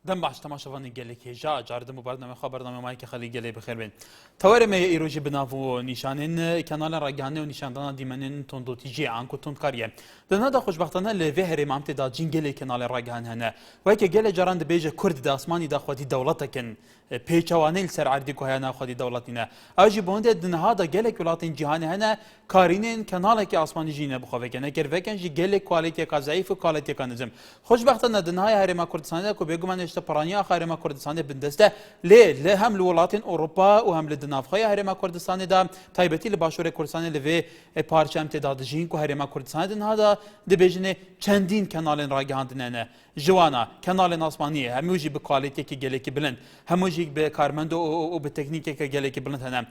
دم باش تماشاوانی گلک هجا جاردم و برنامه خبرنامه مایک خالی گلی بخیر بین توار می ایروجی بناو نشانن کانال راگانه و نشاندان دیمنن تندوتیجی آنکو تندکاریه دنا دا خوشبختانه لوی هرم امت دا جنگل کانال راگانه نه و که گل جاران د بیج کرد د اسمانی دا خودی دولتکن پیچوانه سر عردی کو هنا خودی دولتینه اجی بوند دنها دا گلک ولاتین جهان هنا کارینن کانال کی اسمانی جینه بخوه کنه گر وکن جی گلک کوالیتی کا ضعیف و کوالیتی کا نظم خوشبختانه دنها هرم کردستان کو بگمان اشته پرانیا خارما کردستان بندسته ل هم لولاتین اروپا و هم لدنافخای هرما کردستان دا تایبتی لباشور کردستان لوی پارچه امتداد جین کو هرما کردستان دنها دا دبیجنه چندین کانالن راگهاندنه جوانا کانال آسمانی هموجی به کوالیتی که گلکی بلند هموجی به کارمند و به تکنیکی که گلکی بلند هنم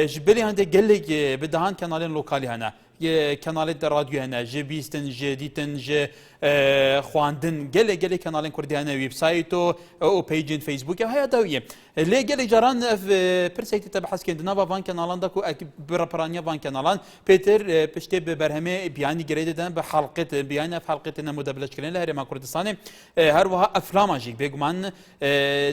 جبلی هنده گلک بدهان کانالن لوکالی هنه کانال در رادیو هنه جه بیستن جه دیتن جه خواندن گله کانالن کردیانه ویب سایت و پیجین فیسبوک های داویه لی گله جاران پرسیتی تبحث کردن و وان کانالان دا کو برپرانیا وان کانالان پیتر پشته به برهمه بیانی گرید دادن به حلقه بیان حلقه نموده بلش کردن لهر ما کردستان هر وها افلام جیک بگمان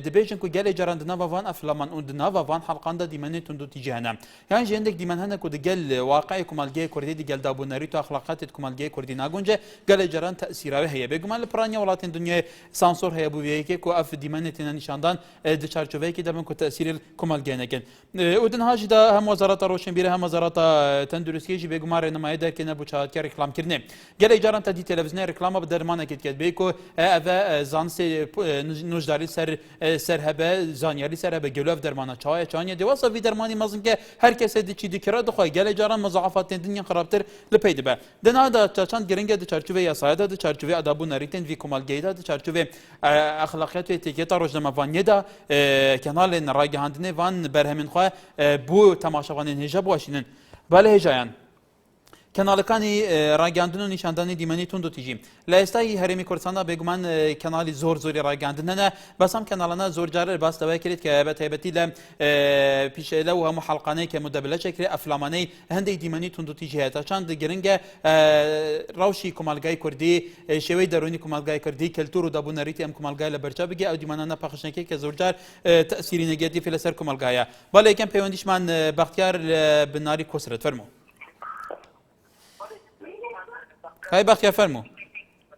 دبیجن کو گله جاران دنا و وان افلامان اون دنا و وان حلقان دا دیمنه تندو تیجهنم یعنی جندک دیمن هنه کو گل واقعی کمالگی کردی دی گل دابونری تو اخلاقات کمالگی کردی نگونجه گله جاران تأثیرای هیا بگمان لپرانیا ولاتین دنیا سانسور هیا بویه که کو اف دیمنه نشاندان د چارچوبه که دمن کو تأثیر کمالگی نکن اودن هاج دا هم وزارت روشنبیری هم وزارت تندرستی جی بگمان رنمایی در که نبود چهار رکلام کردنه گله جاران تدی تلویزیون رکلام به درمان کت کت بیکو اف زانس نوجداری سر هبه زانیاری سر هبه گلوف درمان چای چانی دیواسا وی درمانی مازن که هر کس دی چی دکرا دخوای گله جاران مضاعفات دنیا خرابتر لپید به دنا دا چند گرنگ د چارچوبه یاسای دا چارچوبه ادابو نریتن وی کمالگی دا چارچوبه اخلاقیات و اتیکیت روزنامه وانی دا کانال نراگهاندنه وان برهمن خو بو تماشاوانین هجا باشینن بله هجایان کانالکانی راگاندن و نشاندن دیمانی تون دو تیجیم لایستای هرمی کردستان بگمان کانالی زوری راگاندن نه بس هم کانالنا زور جاره بس دوای کرد که به تایبتی لم پیش لو هم حلقانه که مدبله شکل افلامانه هندی دیمانی تون دو تیجیه تا چند گرنگ روشی کمالگای کردی شوی درونی کمالگای کردی کلتور و دابونریتی هم کمالگای لبرچا بگی او دیمانانا پخشنکی که زور جار تأثیری نگاتی فی لسر کمالگایا ولی کم پیوندیش من بختیار بناری کسرت فرمو هاي بخير فرمو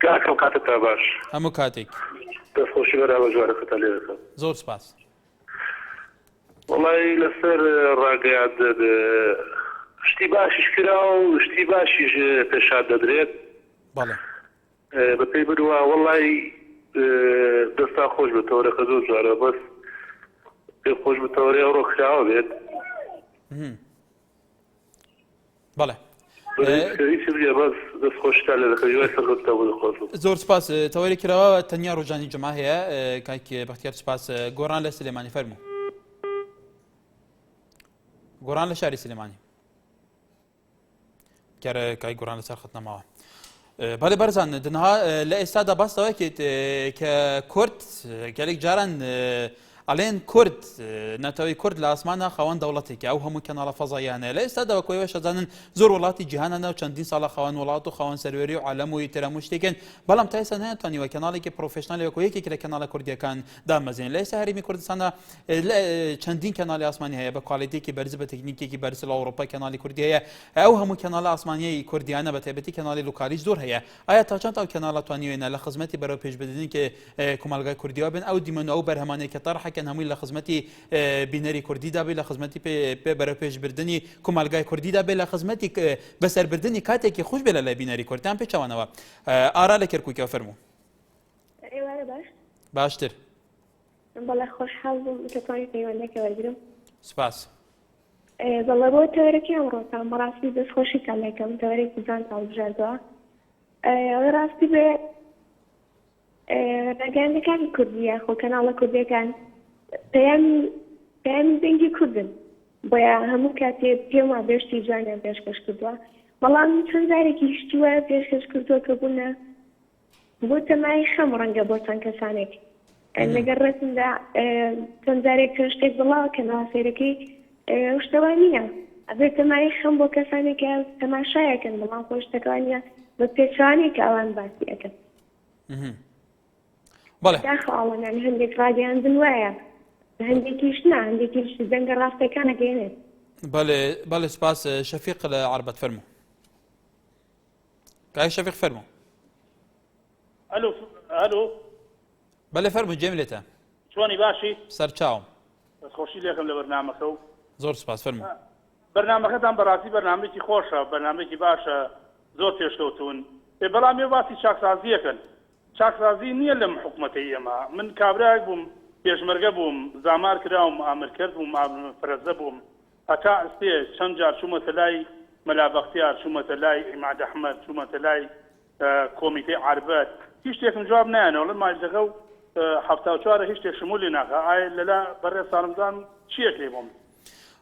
كاكم كاتب تاباش همو كاتك تفوشي برا وجوار ختالي زور سباس والله لسر راقي اشتباش شكرا واشتباش تشاد دريت بله بطي بدوا والله دستا خوش بتوري خزوز جوارا بس خوش بتوري اورو خلاو بيت بله زور سپاس تواری کرا تنیا روزانی جماعیه که بختیار سپاس گوران لسلیمانی فرمو گوران لشاری سلیمانی که گوران لسر خطنا معه بله برزان دنها لاستاده بس توی که کرد گلیک جارن الان کرد نتوی کرد لاسمانا خوان دولتی که او همون کنال فضایانه لاستاده و کوی وش زنن زور ولاتی جهان نه چندین سال خوان ولات و خوان سروری و عالم و احترامش تکن بالام تایسن نه تانی و کانالی که پروفشنال و کوی که کانال کردی کان دام مزین لاست هرمی کردستان چندین کانال آسمانی هست با کوالیتی که برز به تکنیکی که برز اروپا کانال کردی هست او همون کانال آسمانی کردیانه به تبعی کانال لوکالیش دور هست آیا تا چند تا کانال توانی نه لخدمتی برای پیش بدین که کمالگای کردیا بین او دیمن او برهمانه که طرح كان هموی لخدمتی بینری کردی دا به لخدمتی به برای پیش بردنی کمالگای کردی دا به لخدمتی بسر بردنی کاتی که خوش بله بینری کردی هم پیچوانه و آرا لکرکو که فرمو ایواره باش باشتر بالله خوش حال بوم که توانی پیوانده که وردیم سپاس بالله با تورکی هم روزم مراسمی بس خوشی کلی کم تورکی زن تاو جزا راستی به رگنده کاری کردیه خو کنال کردیه کن پیم زنگی کردن باید همون کتی پیما بیشتی جانه بیشکش کردوا بلان چند زاری که اشتوه بیشکش کردوا که بونه بود مای خم رنگه بودن کسانه نگر رسم دا چند زاری که اشتیک بلا کنال سیرکی اشتوانیه ابد مای خم با کسانه که تماشای کن بلان خوش تکانیه با پیچانی که آن باسی کن بەڵێ داخەڵەنان هەندێک ڕادیاندن وایە هەندێکیش نا هەندێکیش دەنگە ڕاستەکانەگەێنێت بەڵێ سپاس شەفیق لە عربەت فەرموو کاک شەفیق فەرموو ئەلو بەڵێ فەرموو جێم لێتە چۆنی باشی سەرچاوم خۆشی لێکم لە بەرنامەکە و زۆر سپاس فەرموو بەرنامەکەتان بەڕاستی بەرنامێکی خۆشە بەرنامێکی باشە زۆر پێشکەوتون بەڵام ێ باسی چاکسازیەکەن چاکسازی نییە لەم حکوومەتەی ئێمە من کابراایك بووم پێشمەرگە بووم زامار کراوم ئامرکرد بووم فرەزە بووم هەتا ئەستێ چەند جار چوومەتە لای مەلا بەختیار چوومەتە لای عیماد ئەحمەد چوومەتە لای کۆمیتەی عربەت هیچ شتێکم جواب نایەنەوە لە ماجدەکە و 74 هیچ شتێک شمولی ناکە ئایا لەلا بەڕێ ساڵمدان چیەک لێ بۆم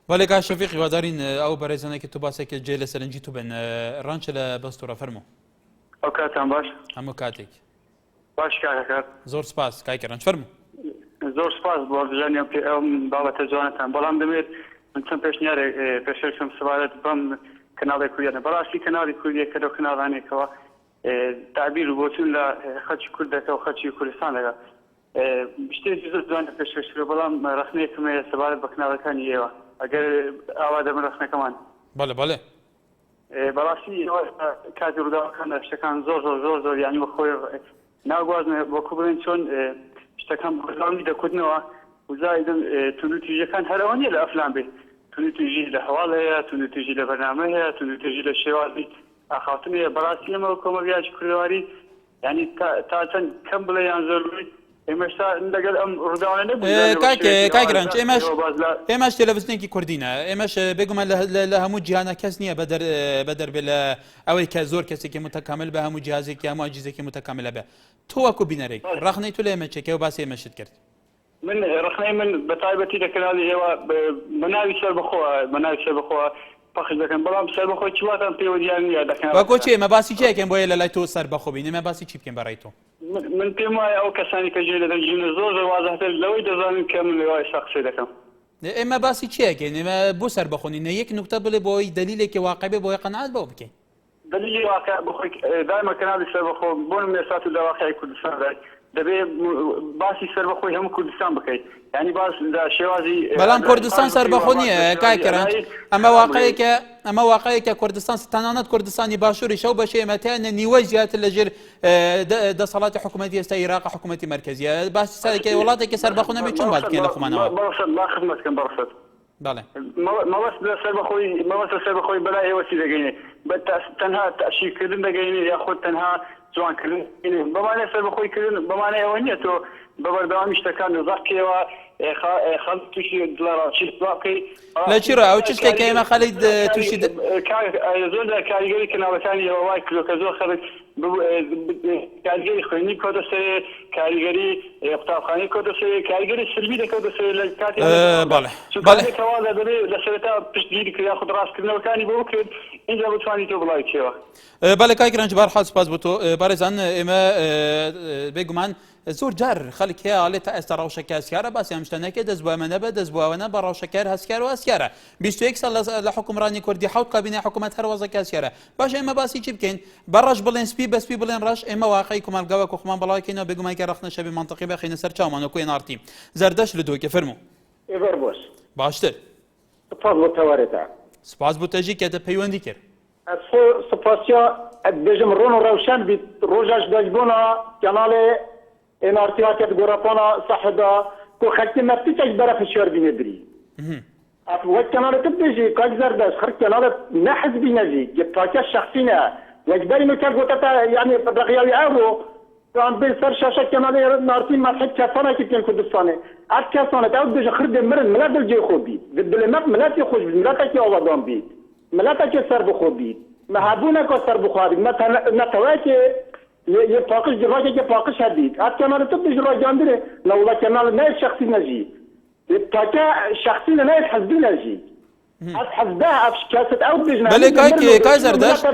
بەڵێ کاک شەفیق هیوادارین ئەو بەڕێزانێکی تو باسێکی جێ لە سەرنجی تو بن ڕانچە لە بەستوورە فەرموو ئەو کاتان باش هەموو کاتێک باش کارەکەات زۆر سپاس کاکی ڕەنج فەرموو زۆر سپاس بۆ بژانیان پێ ئەو بابەتە جوانتان بەڵام دەمێت من چەند پێشنیارێک پێشەکەم سوارەت بەم کەناڵی کوردیانە بەڕاستی کەناڵی کوردیەکە لەو کەناڵانێکەوە تعبیر و بۆچون لە خەڵکی کوردەکە و خەڵکی کوردستان لەگە شتێکی زۆر جوانە پێشکەشکرا بەڵام ڕخنەیەکم هەیە سەبارەت بە کەناڵەکانی ئێوە ئەگەر ئاوا دەبن ڕخنەکەمان بەڵێ بەڕاستی کاتی ڕووداوەکان شتەکان زۆر یانی بە خۆی ناگوازنە وەکو بڵێن چۆن شتەکان بەڵامی دەکوتنەوە وزایدن تونوتیژەکان هەرەوە نیە لە ئەفلان بێت تونوتیژی لە هەواڵ هەیە تونوتیژی لە بەرنامە هەیە تونوتیژی لە شێوازی ئاخاوتن هەیە بەڕاستی ئێمە کۆمەڵگایکی کوردەواری ینی تا چەند کەم بڵێ یان زۆر ئێمەشتا لەگەڵ ئەم ڕووداوانە نەبوو کاک ڕەنج ئێمەش تێلەڤیزیۆنێکی کوردینە ئێمەش بێگومان لە هەموو جیهانە کەس نییە بەدەربێ لە ئەوەی کە زۆر کەسێکی متەکامل بە هەموو جیهازێکی هەموو ئاجیزێکی متەکاملە بێ تۆ وەکو بینەرێک ڕخنەی تو لە ئێمە چێکە و باسی ئێمەشت کرد من ڕخنەی من بەتایبەتی لە کەناڵی ئێوە بەناوی سەر بەخۆوە پەخش دەکەن بەڵام سەر بەخۆی چواتان پێوە دیار نییە دەکەن وەکو چی ئێمە باسی چیەکەن بۆیە لە لای تۆ سەر بەخۆ بین ئێمە باسی چی بکەین بەڕای تۆ من پێم وایە ئەو کەسانی کە ژێ لە دەژینە زۆر وازەتر لەوەی دەزانین کە من لەوای ساقسێ دەکەم ئێمە باسی چیەکەین ئێمە بۆ سەر بەخۆنینە یەک نوکتە بڵێ بۆی دلیلێکی واقع بێ بۆی قەناعەت بەوە بکەین دلیلی واقع بخۆی دایما کەناڵی سەر بەخۆ بۆ نمێسات و لە واقعی کوردستان دەبێ باسی سەر بەخۆی هەموو کوردستان بکەیت ینی باس لە شێوازی بەڵام کوردستان سەر بەخۆ نییە کاکی ڕەنج ئەمە واقعەیەکە کوردستان تەنانەت کوردستانی باشووری شەو بەشێ ئێمەتیانە نیوەی زیاتر لەژێر دەسەڵاتی حکوومەتی ئێستا عێراق حکوومەتی مرکزیە باسی سەرێکی وڵاتێکی سەر بەخۆ نەبێت چۆن باز بکەین لە خۆمانەوە با خدمەتکەم بەڕسەت بەڵێ مەوەست لە سەر بەخۆی بەلای ئێوە چی دەگەینێ تەنها تەشیرکردن دەگەینێ یاخۆ تەنها جوانکردن بەمانە سەر بەخۆی کردن بەمانە ئەوە نییە تۆ بەبەردەوامی شتەکان نزاقکەوە خەڵک تووشی دڵڕاوچی بکەیت لە چیرە ئەو چ شتێکە ئێمە خەڵک تووشی زۆر کاریگەری کەناڵەکانی ئێوە وای کردو کە زۆر خەڵک کاریگەری خوێنی کۆ دەسەوێ کاریگەری قوتابخانەی کۆ دەسەوێ کاریگەری سلبی دەکەوت دەسەوێت لە کاتێکەوە دەبێت لە سەرەتا پشتگیری کرد یاخود ڕاستکردنەوەکانی بۆ کرد اینجا بتوانیت تۆ بڵاوی کێوە بەڵێ کاکی ڕەنج بەرحەڵ سپاس بۆ تۆ بەڕێزان ئێمە بێگومان زۆر جار خەڵک هەیە ئاڵێ تا ئێستا ڕەوشەکە هەسکارە باسی ئەم شتە نەکرد دەستبووەمە نەبە دەستبووەوە بە ڕەوشەکار هەسکار و هەسکارە 21 ساڵ لە حکومڕانی کوردی حوت کابینەی حکوومەت هەر وەزەکە هەسکارە باش ئێمە باسی چی بکەین بەڕەش بڵێن سپی بەسپی بڵێن ڕەش ئێمە واقعی کۆمەلگاوە کوخمان بەڵاوکەینەوە بێگومان کە ڕخنە شەبی منطقی بەخینە سەر چاومان وەکوێ نارتی زەردەش لە دووکە فەرموو ئێوەر بۆش باشتر سپاس بۆ تەوارێتە سپاس بۆ تەژی کە پەیوەندی کرد سپاسیا دەژم ڕۆن و ڕەوشان بیت ڕۆژاش دەجبوونا کەناڵێ ئێنارتیاکەت گۆڕەپۆنا سەحدا کۆ خەلکی مەرتیکەش بەرە فشار بینێدری وەک کەناڵێت بێژی کاک زەردەش خەڵک کەناڵێت نە حزبی نەژی تاکە شەخصینە وەجبەری نوکە گوتەتە یعنی ڕقیاوی ئەوۆ وان بێ سەر شاشە کەناڵێ نارتی مەرحەت کەسانێکی پێن کوردستانێ ئەت کەسانێت ئەو دێژە خردێ مرن ملەت دڵجێ خۆ بیت دلێمەت ملەتی خۆش بیت ملەتێکی ئاوادان بیت ملەتێکی سەر بخۆ بیت مەهابوونەکە سەر بخوابیت نەتەوەکێ یه پاکش جواجه که پاکش هدید حتی کنال تو بیش را جاندره نولا کنال نه شخصی نجی تا شخصی نه حزبی نجی از حزبه اف کاست او بیش نه بله کای زردش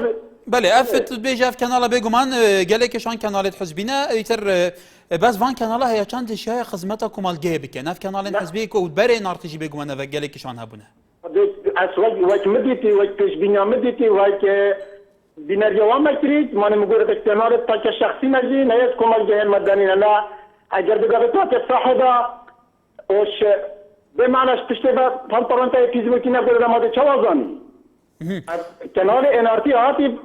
بله افت بیش اف کنال بگمان گله کشان کنالت حزبینه ایتر بس وان کنال هیا چند شیء خدمت کمالگه بکن اف کنال حزبی کو بره نارتجی بگمان و گله کشان هبونه از وقت مدیتی وقت پیش بینی مدیتی وقت بینەریەوە مەکرێت مانە مگۆرە کنارێت تاکە شخصی نەژی نەیەت کۆمەلگەیان مەدەنی لەلا اگر بگوید صاحب اوش بمعناش پشته با پانترون تا فیزیکی نگوید ما چه وزنی کنال انارتی هاتی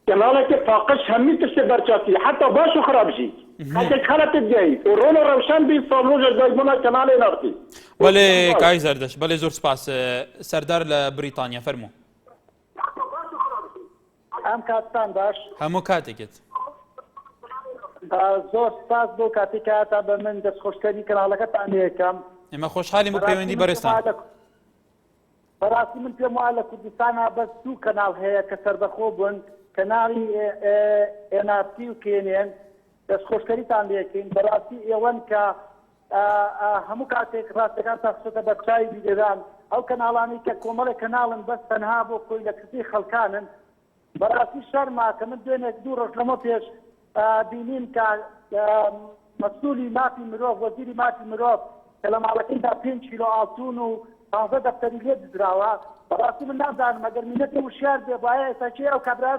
کنال که فاقش همی پشته برچاسی حتی باشو خراب شی حتی خلط جایی و رون روشن بی سامروج دایمونا کنال انارتی بله کای زردش بله زور سپاس سردار لبریتانیا فرمو ئەم کاتتان باش هەموو کاتێکت زۆر سپاس بۆ کاتی کاتا بە من دەستخۆشکەری کەناڵەکەتان یەکەم ئێمە خۆشحالیم بۆ پەیوەندی بەڕێستان بەڕاستی من پێم وایە لە کوردستانە بەس دوو کەناڵ هەیە کە سەربەخۆ بوون کەناڵی ئێنارتی و کێنێن دەستخۆشکەریتان لێکەین بەڕاستی ئێوەن کە هەموو کاتێک ڕاستەکان تاخسۆتە بەرچاوی بیدێدان ئەو کەناڵانی کە کۆمەڵی کەناڵن بەس تەنها بۆ کۆی لە کردی خەڵکانن بەڕاستی شەرما کە من دوێنێک دوو ڕۆژ لەمە پێش بینیم کە مەسئولی مافی مرۆڤ وەزیری مافی مرۆڤ کە لە ماڵەکەیدا 5 کیلۆ ئاڵتون و 15 دەفتەری لێ دزراوە بەڕاستی من نازانم ئەگەر میلەتی وشیار بێ وایە ئێستا چێ ئەو کابرا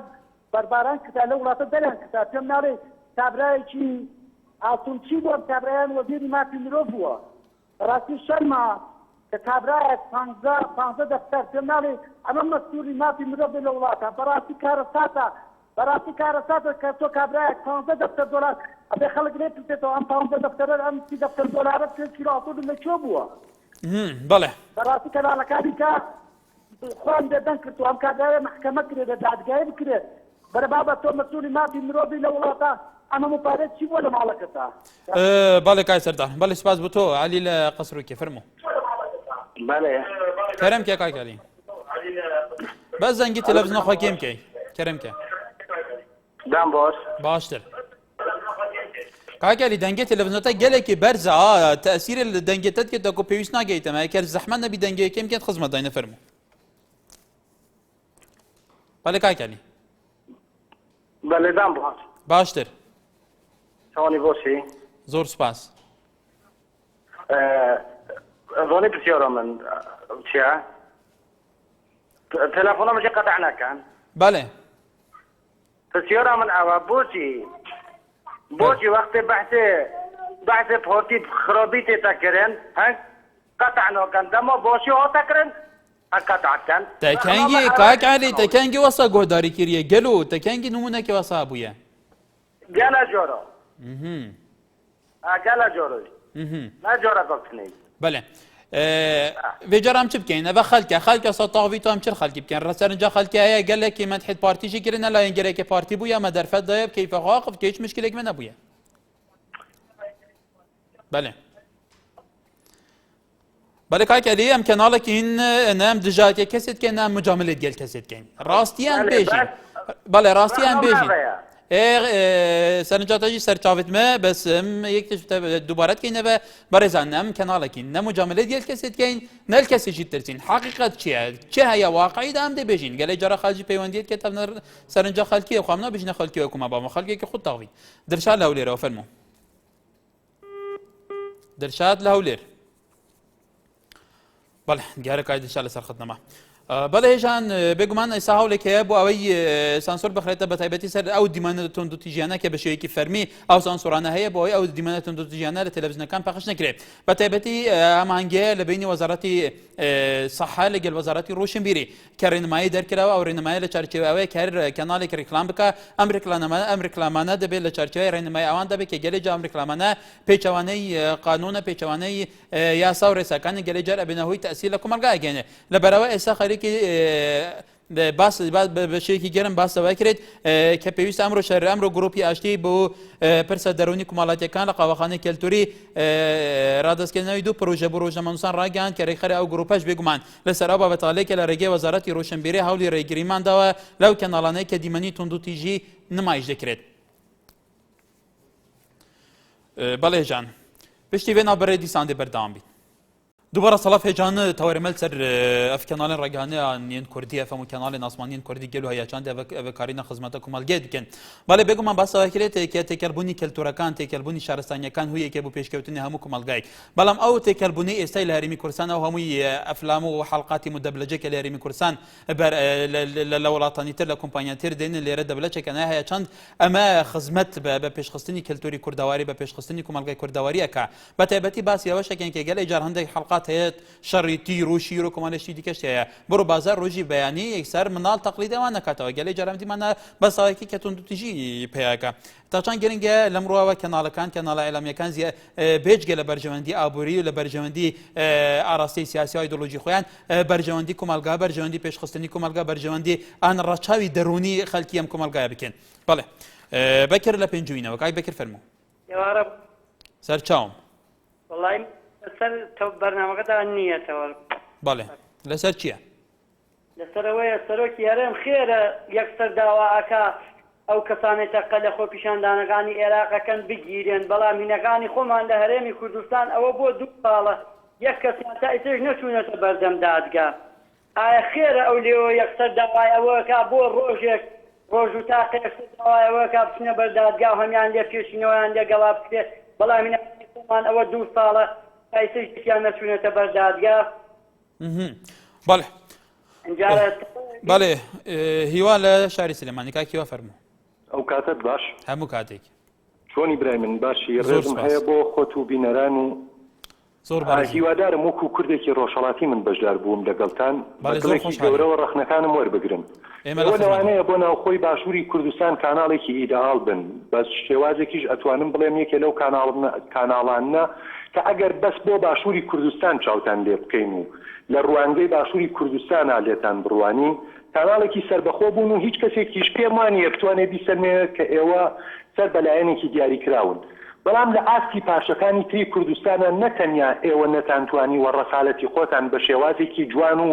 بەرباران کردا لە وڵاتە دەریان کردا پێم ناڵێ کابرایەکی ئاڵتونچی بووە کابرایان وەزیری مافی مرۆڤ بووە بەڕاستی شەرما کە کابرایەک 15 دەفتەر پێم ناڵێ ئەمە مەسئولی مافی مرۆڤ بێ لە وڵاتە بەڕاستی کارەساتە بەڕاستی کارەساتە کە تۆ کابرایەک 15 دەفتەر دۆلار ئەبێ خەڵک لێ پرسێتەوە ئەم 15 دەفتەرە ئەم 30 دەفتەر دۆلارە 5 کیلۆ ئاڵتون لەکوێ بووە بەڵێ بەڕاستی کەناڵەکانی کە خۆم دەدەن کرد و ئەم کابرایە محکەمە کرێت لە دادگایی بکرێت بەرەبابە تۆ مەسئولی مافی مرۆڤی لە وڵاتە ئەمە مپارێت چی بووە لە ماڵەکەتە بەڵێ کای سەردار بەڵێ سپاس بۆ تۆ علی لە قەسروکی فەرموو بله کەرەم کێ کاکەلی بەس زەنگی تەلەڤیزیۆن خۆ کێم کەی کەرەم کێ دام باش باشتر کاکەلی دەنگێ تەلەڤیزیۆنەکە gelekî berz a تەسیرê li dengê te dike te ku pêwîst nageyît me eger zehmet nebî dengê kêm ket xizmet dayne fermû belê kakelî بله دام باش baştir شلونی باشی zor spas ظني بسيارة من شيء تلفونه مش قطعنا كان belê بسيارة من أوا بوشي وقت بحث بحثي خرابي تذكرن ها قطعنا كان دم بوشي هو تكرن قطع كان تکەنگی کاکەلی تکەنگی وەسا گۆداری کردیە گەلو تکەنگی نمونەکی وەسا بووە جالا جورا جالا جورا لا جورا بكني بەێ vêcaram çi bikeyn ev xelke sa taxvî tam çir xelkî bikin reserinca xelkê heye gelekî me hêt partî kirin ne layên gerekê partî bûye me derfet daye keyfe xaqif kê hiç mişkilek me nebûye belê belê kakelî em kenalekî hîn ne em dijatê kesê dike ne em mucamelê gel kesê dikeyn rastiyan bêjîn belê rastiyan bêjîn سەرنجا تاژی سەرچاوت me bes yek dubaret keyne ve berêzan em kenalekîn ne mucamelê diyel kesê dikeyn nel kesê jî tirsin heqîqet çi ye çi heye waqeî de em dê bêjîn gelê cara xelcî peywendiyet ket ev سەرنجا xelkî xwe em nabêjîne xelkî hekûma bama xelkekî xwe taxvî Dilşad li Hewlêr ew fermû Dilşad li Hewlêr بەڵێ دیارەکای Dilşad li ser xidnema بەڵێ هێژان بێگومان ئێستا هەوڵێک هەیە بۆ ئەوەی سانسۆر بخرێتە بە تایبەتی سەر ئەو دیمانە تۆندوتیژیانە کە بە شێوەیەکی فەرمی ئەو سانسۆرانە هەیە بۆ ئەوەی ئەو دیمانە تۆندوتیژیانە لە تەلەڤیزیۆنەکان پەخش نەکرێت بە تایبەتی ئەم هەنگەیە لە بینی وەزارەتی سەحا لەگەڵ وەزارەتی ڕۆشنبیری کە ڕێنمایی دەرکراوە ئەو ڕێنمایە لە چارچێوەوەی کە هەر کەناڵێک ڕیکلام بکە ئەم ڕیکلامانە دەبێت لە چارچێوەی ڕێنمایی ئەوان دەبێت کە گەلێجا ئەم ڕیکلامانە پێچەوانەی قانونە پێچەوانەی یاسا و ڕێساکانی گەلێجار ئەبێنە هۆی تەسیل لە کۆمەلگا ئەگەێنێ لەبەرەوە ئێستا خەریکی باس بە شێکی گەرم باسەوە کرێت کە پێویستە ئەمڕۆ شەر ئەمڕۆ گروپی ئاشتی بۆ پرسە دەرونی کومەڵاتیەکان لە قاوەخانەی کەلتوری ڕادەستکردنەوەی دوو پرۆژە بۆ ڕۆژنامەنووسان ڕاگەیاند کە ڕێکخەری ئەو گروپەش بێگومان لەسەر ئەو بابەتاڵێکە لە ڕێگەی وەزارەتی ڕۆشنبیری هەوڵی ڕێگریمانداوە لەو کەناڵانەی کە دیمەنی توندوتیژی نمایش دەکرێت بەڵێ ژان پشتی وێ ناوبەرێ دیسان دێ بەردەوام بین دوباره صلاف هجان تورمل سر اف کانال رگانه نین کردی اف کانال ناسمانین کردی گلو هیا چند اف کارینا خدمت کومال گید کن بله بگم من بس اکلیت که تکلبونی کلتورکان تکلبونی شهرستانیکان هوی که بو پیشکوتنی همو کومال گای بلام او تکلبونی استایل هریمی کردستان او هموی افلام و حلقات مدبلجه که هریمی کردستان بر لولاتانی تر لکمپانیا تر دین لیره دبلجه کنه هیا چند اما خدمت به پیشخستنی کلتوری کردواری به پیشخستنی کومال گای کردواری که بتابتی باس یواش که گل اجار هندک حلقات هيت شريتي روشي رو كمان شي ديكش يا برو بازار روجي بياني يكسر منال تقليدي وانا كاتو قال جرام دي مانا بس هيك كتون تجي بياكا تاچان گرنگ لمرو و کانال کانال اعلامی کان زی بیج گله برجوندی ابوری و برجوندی اراستی سیاسی ایدئولوژی خویان برجوندی کومالگا برجوندی پیشخستنی کومالگا برجوندی ان رچاوی درونی خلکیم کومالگا بکن بله بکر لپنجوینه وکای بکر فرمو يا رب سر چاوم والله سر تو برنامج النية تو بله لسر چیه لسروي سروك يرم خير يكسر دواءك او كسانه تقل خو پیشان دانغانی عراق کن بگیرن بلا مینغانی خو من هرمی کردستان او بو دو ساله یک کس تا ایتج نشونه بردم دادگاه ای خیر او لیو یکسر دواء او کا بو روجك روجو تا یکسر دواء او کا بسنه بردادگاه هم یان پیشینو یان گلاب بلا مینغانی خو من او دو ساله ایتج کیان نشونه بردادگاه بله بله هیوال شهری سلیمانی که کیوا فرمو ئەو کاتت باش هەموو کاتێک چۆنی برای من باشی ڕێزم هەیە بۆ خۆت و بینەران و زۆر هیوادارم وەکو کوردێکی ڕۆژهەڵاتی من بەشدار بووم لەگەڵتان بەگەڵێکی گەورەوە ڕەخنەکانم وەربگرن ئەوە لەوانەیە بۆ ناوخۆی باشووری کوردستان کاناڵێکی ئیدئال بن بەس شێوازێکیش ئەتوانم بڵێم یەکێ لەو کاناڵانە کە ئەگەر بەس بۆ باشووری کوردستان چاوتان لێ بکەین و لە ڕوانگەی باشووری کوردستانە لێتان بڕوانی کاناڵێکی سربەخۆ بوون و هیچ کەسێکیش پێم وانیە بتوانێت بیسەرمێنێت کە ئێوە سەر بەلایەنێکی دیاریکراون بەڵام لە ئاستی پاشەکانی تری کوردستانە نەتەنیا ئێوە نەتانتوانی وە ڕەسالەتی خۆتان بە شێوازێکی جوان و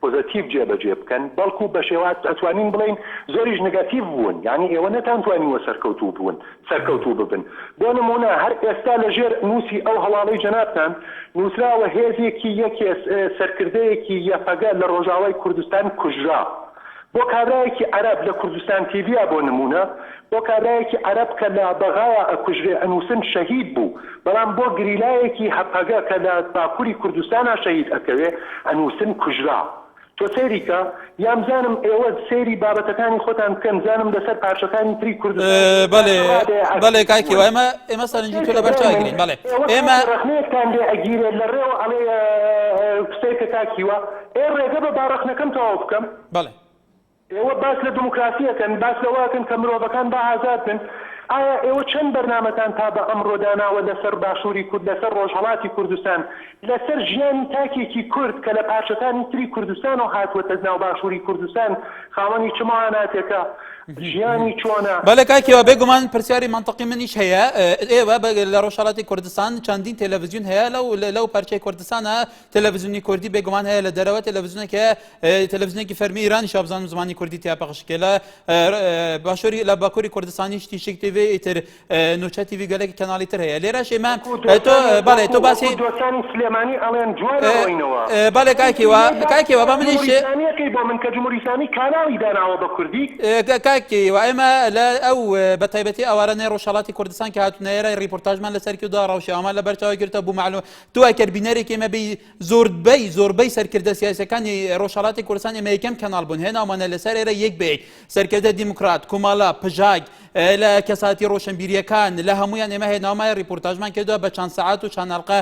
پۆزەتیڤ جێبەجێ بکەن بەڵکو بە شێواز ئەتوانین بڵین زۆریش نگاتیڤ بوون یعنی ئێوە نەتانتوانیوە سەرکەوتوو ببن بۆ نمونە هەر ئێستا لەژێر نووسی ئەو هەواڵەی جەنابتان نووسراوە هێزێکی یەکێ سەرکردەیەکی یەفەگە لە ڕۆژاوای کوردستان کوژرا بۆ کابرایەکی عەرەب لە کوردستان تیڤیا بۆ نمونە بۆ کابرایەکی عەرەب کە لە بەغایە ئەکوژرێ ئەنووسن شەهید بوو بەڵام بۆ گریلایەکی هەپەگە کە لە باکووری کوردستانە شەهید ئەکەوێ ئەنووسن کوژرا تۆ سەیریکە یامزانم ئێوە سەیری بابەتەکانی خۆتان بکەن زانم لەسەر پارچەکانی تری کوردستان بەڵێ کاکیوە ئێمە سەرنجی تۆ لە بەرچاوگرین بەڵێ ئێمە ڕەخنەیەکتان لێ ئەگیرێت لە ڕێوە ئەڵێ قسەیکە کاکیوە ڕێگە بە باڕەخنەکەم تەواو بکەم بەڵێ ئێوە باس لە دموکراسیەکەن باس لەواکەن کە مرۆڤەکان بە ئازاد بن ئایا ئێوە چەند بەرنامەتان تا بە ئەمڕۆ داناوە لەسەر باشووری کورد لەسەر ڕۆژهەڵاتی کوردستان لەسەر ژیانی تاکێکی کورد کە لە پاشەکانی تری کوردستان و هاتووەتە ناو باشووری کوردستان خاوەنی چ ماواناتێکە ژیانی چۆنە بەڵێ کاکیەوە بێگومان پرسیاری منطقی منیش هەیە ئێوە لە ڕۆژهەڵاتی کوردستان چەندین تەلەڤیزیون هەیە لەو پەرچەی کوردستانە تەلەڤیزیونی کوردی بێگومان هەیە لە دەرەوە تەلەڤیزیونێکی فەرمی ایرانی شابزانم زمانی کوردی تیا پەخشکێ لە باشووری لە باکووری کوردستانیش تیشک تیڤ ئیتر نوچە تیڤ گەلێکی کەناڵی تر هەیە لێرەش ئێمە بەڵێ تۆ باسی دۆستانی سلێمانی ئەڵێن جوانەوەینەوە بەڵێ کاکیەوە با منیش بۆ من کە جمهوری ئیسلامی کاناڵی داناوە بە کوردی و ئێمە لە ئەو بە تایبەتی ئەوارانەی ڕۆژهەڵاتی کوردستان کە هاتوونەیەرە ریپۆرتاژمان لەسەرکی و داڕاوشی ئەمان لە بەرچاوی گرتە بوو معلومە تو ئەگەر بینەرێک ئێمە بی زۆربەی سەرکردە سیاسەکانی ڕۆژهەڵاتی کوردستان ئێمە یەکەم کەناڵ بوون هێناومانە لەسەر ئێرە یەک بێت سەرکردە دیموکرات کوماڵا پژاگ لە کەساتی ڕۆشنبیریەکان لە هەمویان ئێمە هێناومای ریپۆرتاژمان کردووە بە چەند سەعات و چەند حەڵقە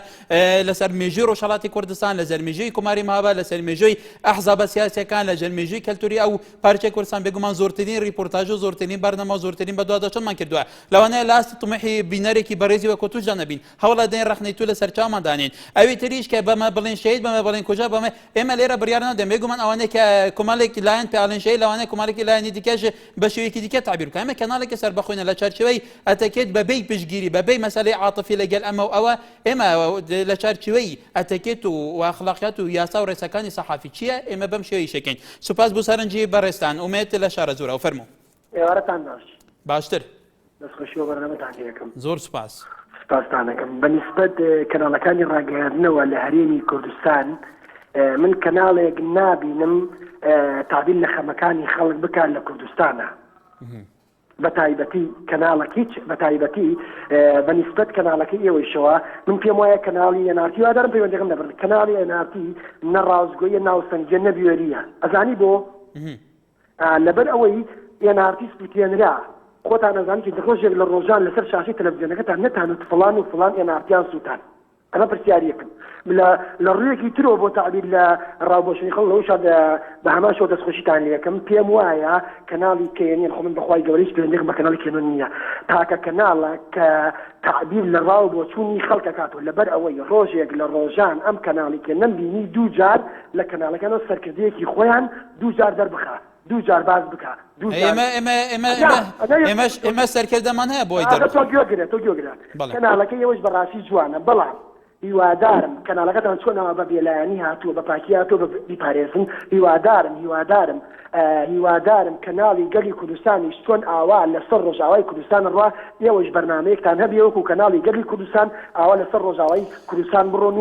لەسەر مێژووی ڕۆژهەڵاتی کوردستان لەسەر مێژووی کوماری مابە لەسەر مێژووی ئەحزابە سیاسیەکان لەژێر مێژووی کەلتوری ئەو پارچەی کوردستان بێگومان زۆرترین ریپۆرتاژ و زۆرترین بەرنامە زۆرترین بە دوادەچەندمان کردووە لەوانەیە لاستی تومحی بینەرێکی بەڕێزی وەکو توش دەنەبین هەوڵە دەین ڕەخنەی تو لەسەر چاومان دانین ئەوی تریش کە بەمە بڵێن شەهید بەمە بڵێن کوژا بەمە ئێمە لێرە بڕیار نەدەین بێگومان ئەوانەیە کە کۆمەڵێکی لایەن پێڵێن شەهید لەوانەیە کۆمەڵێکی لایەنی دیکەش بە شێوەیەکی دیکە تعبیر بکەن ئێمە کەناڵێکی سەربەخۆینە لە چارچوەی ئەتەکێت بەبێی پشگیری بەبێی مەسەلەی عاتفی لەگەل ئەمە و ئەوە ئێمە لە چارچوەی ئەتەکێت و ئەخلاقیات و یاسا و ڕێسەکانی سەحافی چییە ئێمە بەم شێوەی شەکەین سوپاس بۆ سەرنجی بەڕێستان ئومێد لە شارە زۆرە و فەرموو ئێوارەتان باش باشتر دەستخۆشی و بەرنامەتان لێ یەکەم زۆر سوپاس سپاسدانەکەم بەنسبەت کەناڵەکانی ڕاگەیاندنەوە لە هەرێمی کوردستان من کەناڵێک نابینم تابین لە خەمەکانی خەڵک بکات لە کوردستانە بە تایبەتی کەناڵێکی بە تایبەتی بەنسبەت کەناڵەکەی ئێوەیشەوە من پێم وایە کەناڵی NRT وادارم پەیوەندیەکەم دەبڕ کەناڵی NRT نە ڕازگۆیە ناوسەنجە نەبوێریە ئەزانی بۆ لەبەر ئەوەی NRT سپوتێنرا خۆتان نەزانانی کە ڕۆژێک لە ڕۆژان لەسەر شاشەی تەلەڤیزیۆنەکەتان نەتانوت فڵان و فڵان NRTیان سووتان ئەمە پرسیاریەکەم لە ڕوویەکی ترەوە بۆ تعبیر لە ڕاوبۆشنی خەڵک لەوە شاد بە هەمان شەو دەستخۆشیتان لەکەم پێم وایە کەناڵی کێنین خۆ من بەخوای گەورەی پەیوەندیەکەم بە کەناڵی کێنون نییە تاکە کەناڵە کە تعبیر لە ڕاو بۆ چوونی خەڵک کاتەوە لەبەر ئەوەی ڕۆژێک لە ڕۆژان ئەم کەناڵی کە نەمبینی دوو جار لە کەناڵەکانەوە سەرکردەیەکی خۆیان دوو جار دەربخە دوو جار باز بکە ئێمە سەرکردەمان هەیە بۆی تۆ گوێگرە کەناڵەکەی ئێوەش بەڕاستی جوانە بەڵام هیوادارم کەناڵەکەتان چۆنەوە بە بێلایەنی هاتووە بە پاکی هاتووە بیپارێزن هیوادارم کەناڵی گەلی کوردستانی چۆن ئاوا لەسەر ڕۆژاوای کوردستان ڕوا ئێوەش بەرنامەیەکتان هەبێ وەکو کەناڵی گەلی کوردستان ئاوا لەسەر ڕۆژاوای کوردستان بڕۆن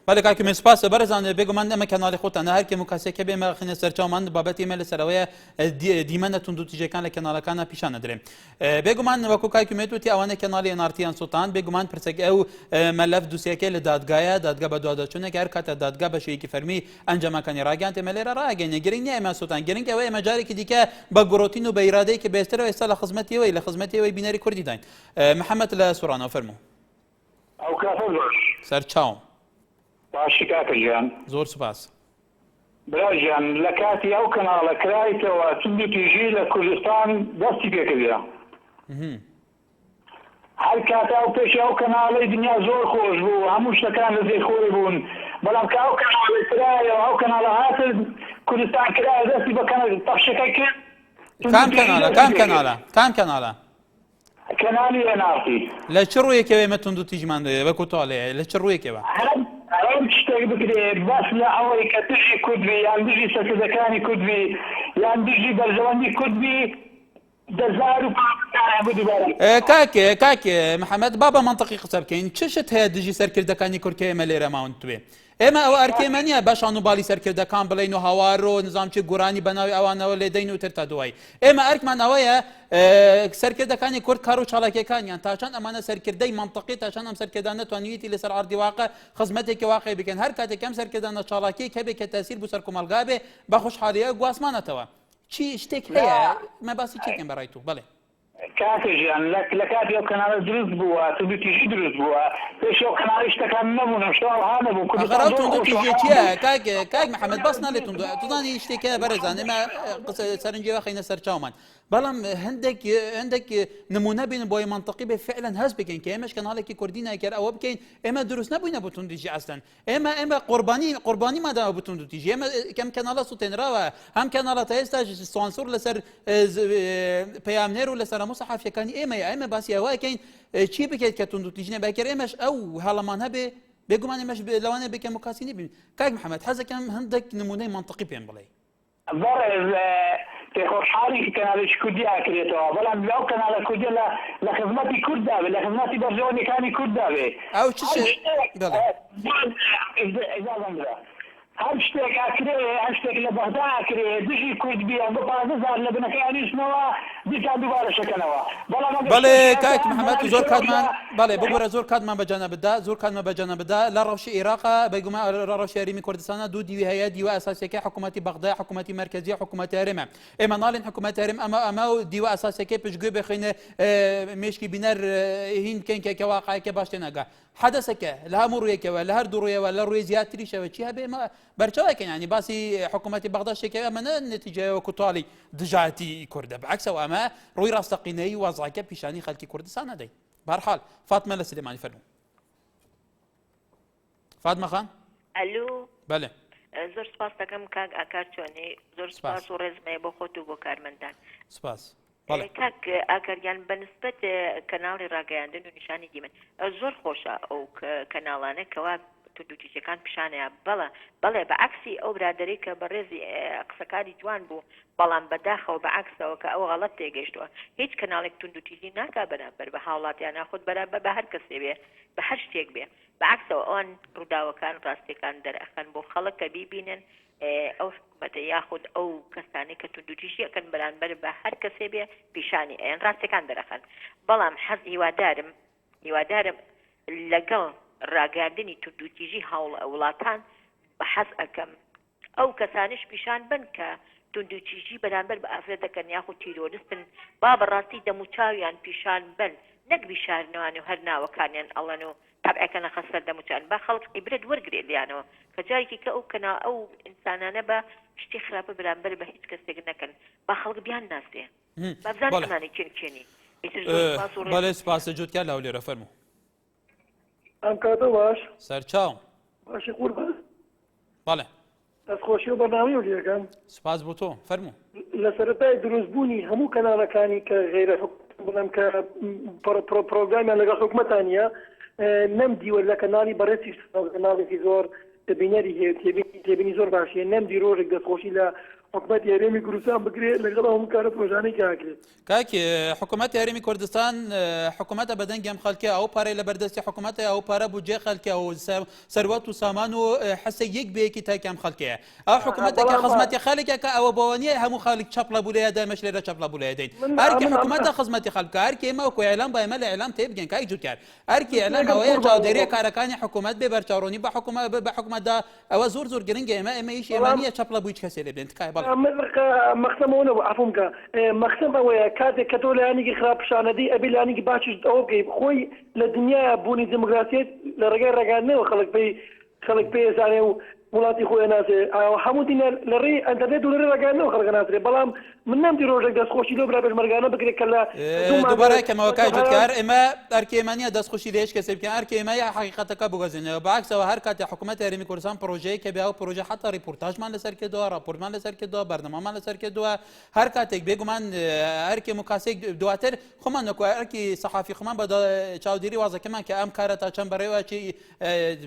بەڵێ کاکم سپاس بەرەزان بێگومان ئەمە کەناڵی خۆتانە هەر کێم و کاسێکە بێمە خینە سەرچاومان بابەتی ئێمە لەسەرەوەیە دیمەنە تونند و تیژەکان لە کەناڵەکانە پیشانە درێن بێگومان وەکو کاکومێت وتی ئەوانە کەناڵی NRTیان سووتان بێگومان پرسەک ئەو مەلەف دووسیەکە لە دادگایە دادگا بە دوادەچوونێک هەر کاتە دادگا بە شێوەیەکی فەرمی ئەنجەمەکانی ڕاگەیان ئێمە لێرە ڕاگەینە گرنگ نیە ئێمە سووتان گرنگ ئەوەیە ئێمە جارێکی دیکە بە گۆڕۆتین و بە ئیرادەیەکی بێسترەوە ئێستا لە خزمەتیەوەی بینەری کوردی داین محەممەد لە سوورانەوە فەرموو سەرچاوم باشی کاکەژیان زۆر سوپاس براژیان لە کاتی ئەو کەناڵە کرایتەوە چند تیژی لە کوردستان دەستی پێکردە هەر کاتا و پێشی ئەو کەناڵی دنیا زۆر خۆش بوو هەموو شتەکان لە زێر خۆی بوون بەڵام کە ئەو کەناڵی کرایەوە ئەو کەناڵە هاتر کوردستان کرایە دەستی بە پەخشەکەی کرد کام کەناڵە کەناڵی NRT لە چ ڕوویەکەوە ئێمە تونند و تیژمان وەکو تاڵەیە لە چ ڕوویەکەوە هەم شتێک بکرێت باس لە ئەوەی کە دژی کوردبی یان دژی سەرکردەکانی کوردبی یان دژی بەرژەوەندی کوردبی دەزار و کاکێ محەممەد بابە منطقی قسە بکەین چ شت هەیە دژی سەرکردەکانی کورکە ئێمە لێرە ماون توێ ئێمە ئەوە ئەرکێمە نیە باشان و باڵی سەرکردەکان بڵین و هاوار و نظامچی گورانی بەناوی ئەوانەوە لێدەین و تر تا دوای ئێمە ئەرکمان ئەوەیە سەرکردەکانی کورد کار و چالاکیەکانیان تاچەند ئەمانە سەرکردەی منطقی تاچەند ئەم سەرکردانە توانیویەتی لەسەر ئاردی واقع خزمەتێکی واقعی بکەن هەر کاتێک ئەم سەرکردانە چالاکی کە بێت کە تەسیر بوو سەر کۆمەلگا بێ بە خۆشحالیە گواسمانەتەوە چی شتێک هەیە مە باسی چێکم بەڕای تو بڵێ کاکەژیان لە کاتی ئەو کەناڵە دروست بووە تیژی دروست بووە پێش ئەو کەناڵی شتەکان نەبوون شتەوە نەبوو کاک محەممەد باس نالێتون توزانی شتێکە بەرەزان ئێمە سەرنجیەوە خەینە سەر چاومان بەڵام هەندێک نمونە بین بۆی منطقی بێ فعلا هەست بکەین کە ئێمەش کەناڵێکی کوردی ناکرد ئەوە بکەین ئێمە دروست نەبووینە بۆ توندیژی ئەسلەن ئێمە قوربانی ماداوە بۆ توند و تیژی ئێمە کەم کەناڵە سوتێنراوە هەم کەناڵە تا ئێستا سوانسور لەسەر پەیامنێر و لەسەر هەموو سەحافیەکانی ئێمە باسی ئەوەکەین چی بکەیت کە توند و تیژنە باکر ئێمەش ئەو هەڵەمان هەبێ بێگومان ئێمەش لەوانە بکەم و کاسی نبین کاک محەممەد حەزەکەم هەندێک نمونەی منطقی پێم بڵێ خۆشحاڵی کەناڵێکی کوردی ئاکرێتەوە بەڵام لەو کەناڵە کوردی لە خزمەتی کورد داوێت لە خزمەتی بەرژەوەندەکانی کورد داوێت ئەو چ هەر شتێک ئاکرێ هەر شتێک لە بەغدا ئاکرێ دژی کورد بیان بۆ 15,000 لە بنەکەیانیشتنەوە دیکان دووبارە شەکەنەوە بەڵێ کاک محەممەد زۆر کاتمان بەڵێ بگوڕە زۆر کاتمان بەجانە بدا لە ڕەوشی عێراقا بەگومان لە ڕەوشی هەرێمی کوردستانە دوو دیوی هەیە دیوە ئەساسیەکەی حکوومەتی بەغدا حکوومەتی مرکزی حکوومەتی هەرێمە ئێمە ناڵین حکوومەتی هەرێم ئەمە و دیوە ئەساسیەکەی پشتگوێ بخینە مێشکی بینەر هین کەنکێکە واقعەکە باش تێنەگا حدثەکە لە هەموو ڕوویەکەوە لە هەردوو ڕوویەوە لە ڕووی زیاتریشەوە چی هەبێ بەرچاوەکەن ینی باسی حکوومەتی بەغدا شتێکەوە ئەمە نەتیجەوە کوتاڵی دژاتی کوردە بەعکسەوە ئەمە ڕووی ڕاستەقینەی وەزعەکە پیشانی خەڵکی کوردستان نەدەین بەهەرحاڵ فاتمە لە سلێمانی فەرموو فاتمە خان ئەلو بەڵێ زۆر سپاس دەکەم کاک ئاکار چۆنی زۆر سپاس و ڕێزمەیە بۆ خۆت و بۆ کارمەندان سپاس کاک ئاکەریان بەنسبەت کەناڵی ڕاگەیاندن و نیشانی دیمەن زۆر خۆشە ئەو کەناڵانە کەوا توندوتیژەکان پیشانەیە بەڵێ بەعکسی ئەو برادەرەی کە بەڕێزی قسەکاری جوان بوو بەڵام بەداخەوە بەعکسەوە کە ئەوە غەڵەت تێگەیشتووە هیچ کەناڵێک توندوتیژی ناکا بەرامبەر بە هاوڵاتیان ناخۆت بەرامبەر بە هەر کەسێ بێ بە هەر شتێک بێ بەعکسەوە ئەوان ڕووداوەکان ڕاستیەکان دەرەخەن بۆ خەڵک کە بیبینن ئەو حکومەتە یاخود ئەو کەسانی کە توندوتیژیەکەن بەرامبەر بە هەر کەسێ بێ پیشانی ئەیان ڕاستیەکان دەرەخەن بەڵام حەز هیوادارم لەگەڵ ڕاگەاندنی توندوتیژی وڵاتان بە حەز ئەەکەم ئەو کەسانش پیشان بن کە توندوتیژی بەرامبەر بە ئافرەت دەکەن یاخود تیرۆریستن با بەڕاستی دەموچاویان پیشان بن نەک بیشارنەوەی و هەر ناوەکانیان ئەڵەن و تابعەکەنە خەسەر دەموچان با خەڵک عیبرەت وەرگێ لیانەوە کە جارێکی کە ئەو ئینسانانە بە شتی خراپە بەرامبەر بە هیچ کەسێک نەکەن با خەڵک بیان ناسێ بابزان ئەمانەی چێنی بەڵێ سپاسە جوتکار لاو لێرە فەرموو ئەم کاتە باش سەرچاوم باشی قوربان بەڵێ دەستخۆشی و بەرنامەی و لێەکەم سپاس بۆ تۆ فەرموو لە سەرەتای دروستبوونی هەموو کەناڵەکانی کە غیرە بڵم کە پرۆگرامیان لەگەڵ حکومەتانە نەمدیوە لە کەناڵی بەڕێسی کەناڵێکی زۆر دەبینەری هەیە تێبینی زۆر باشیە نەمدی ڕۆژێک دەستخۆشی لە حکومەتی هەرێمی کوردستان بگرێت لەگەڵ هەموو کارە پرۆژانەی کاکرێت کاکی حکوومەتی هەرێمی کوردستان حکوومەتە بەدەنگم خەڵکی ئەو پارەی لە بەردەستی حکوومەتە ئەو پارە بودجێ خەڵکی و سەروەت و سامان و حەسە یەک بەیەکی تاکەم خەڵکەیە ئەو حکوومەتێکە خزمەتی خەڵکێکە کە ئەوە بەوە نیە هەموو خەڵک چەپڵە بولەیە دەمەش لێرە چەپڵە بولەیە دەین هەرکی حکوومەتە خزمەتی خەڵکە هەرکی ئێمە وەکو ئێلام با ئێمە لە ئێلام تێبگەن کای جوتکار هەرکی ئێلام ئەوەیە چاودێریە کارەکانی حکوومەت بێ بەرچاوڕۆنی بە حکوومەتدا ئەوە زۆر گرنگە ئێمە هیچ ئێمانیە چەپڵە بووی کەسێ لێ بێن تکای بەڵێ مەخسەمەوە نەبوو عەفوم کە مەخسەم ئەوەیە کاتێک کە تۆ لایەنێکی خراپشانەدەی ئەبێ لایەنێکی باشیش ئەوە بکەیت خۆی لە دنیا بوونی دموکراسیەت لە ڕێگای ڕێگاندنەوە خەڵک پێی زانێ و وڵاتی خۆی ناسێ هەموو دینە لە ڕێی ئەنتەرنێت و لە ڕێ ڕێگاندنەوە خەڵک ناسرێ بەڵام من نەمدی ڕۆژێک دەستخۆشی لۆ برا پێشمەرگانە بکرێت کە لە دووبارەکەمەوە کای جوتکار ئێمە ئەرکێمانیە دەستخۆشی لە هیچ کەسێ بکەن ئەرکێمای حقیقەتەکە بگەزێنەوە بەعکسەوە هەر کاتێ حکوومەتی هەرێمی کوردستان پرۆژەیە کە بیا و پرۆژە حتا ریپۆرتاژمان لەسەر کردووە راپۆرتمان لەسەر کردووە بەرنامەمان لەسەر کردووە هەر کاتێک بێگومان ئەرکێ مکاسێک دواتر خۆمان نەکو ئەرکی سەحافی خۆمان بە چاودێری وازەکەمان کە ئەم کارە تا چەند بەڕێوە چی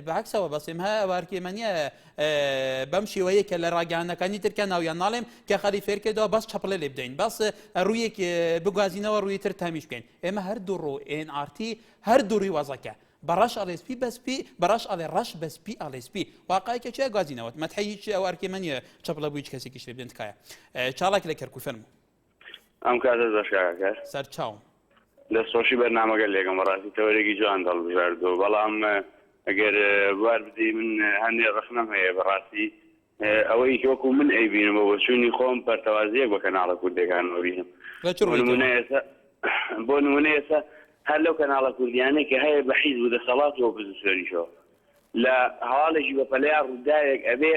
بەعکسەوە بەسێم هە ئەوە ئەرکێمانیە بەم شێوەیە کە لە ڕاگەیاندنەکانی ترکە ناویان ناڵێم کە خەڵی فێر کردەوە بەس چەپڵێ لێ بدەین بەس ڕوویەک بگوازینەوە ڕووی تر تامیش بکەین ئێمە هەردوو ڕۆ NRT هەردوو ڕیوازەکە بەڕەش ئەڵێسپی بەسپی بەڕەش ئەڵێ ڕەش بەسپی ئەڵێسپی واقعیکە چێ گوازینەوە مەتحەی هیچ ئەو ئەرکێمەنیە چەپڵە بووی هیچ کەسێکیش لێ بدەین تکایە چاڵێک لە کەرکوو فەرموو ئەم کاتە زۆرشاکە سەرچاوم دەستخۆشی بەرنامەگە لێگەم ڕاستی تەوەرێکی جوان دەڵبژاردووە بەڵام ئەگەر بوار بدی من هەندێ ڕخنەم هەیە بەڕاستی ئەوەی وەکو من ئەیبینمەوە بۆ چوونی خۆم پەرتەوازیەک بە کەناڵە کوردەکانەوە بینم بۆ نمونە ئێستا هەر لەو کەناڵە کوردیانەی کە هەیە بە حیزب و دەسەڵات و ئۆپۆزیسیۆنیشەوە لە هەواڵێکی بە پەلەیان ڕووداوێک ئەبێ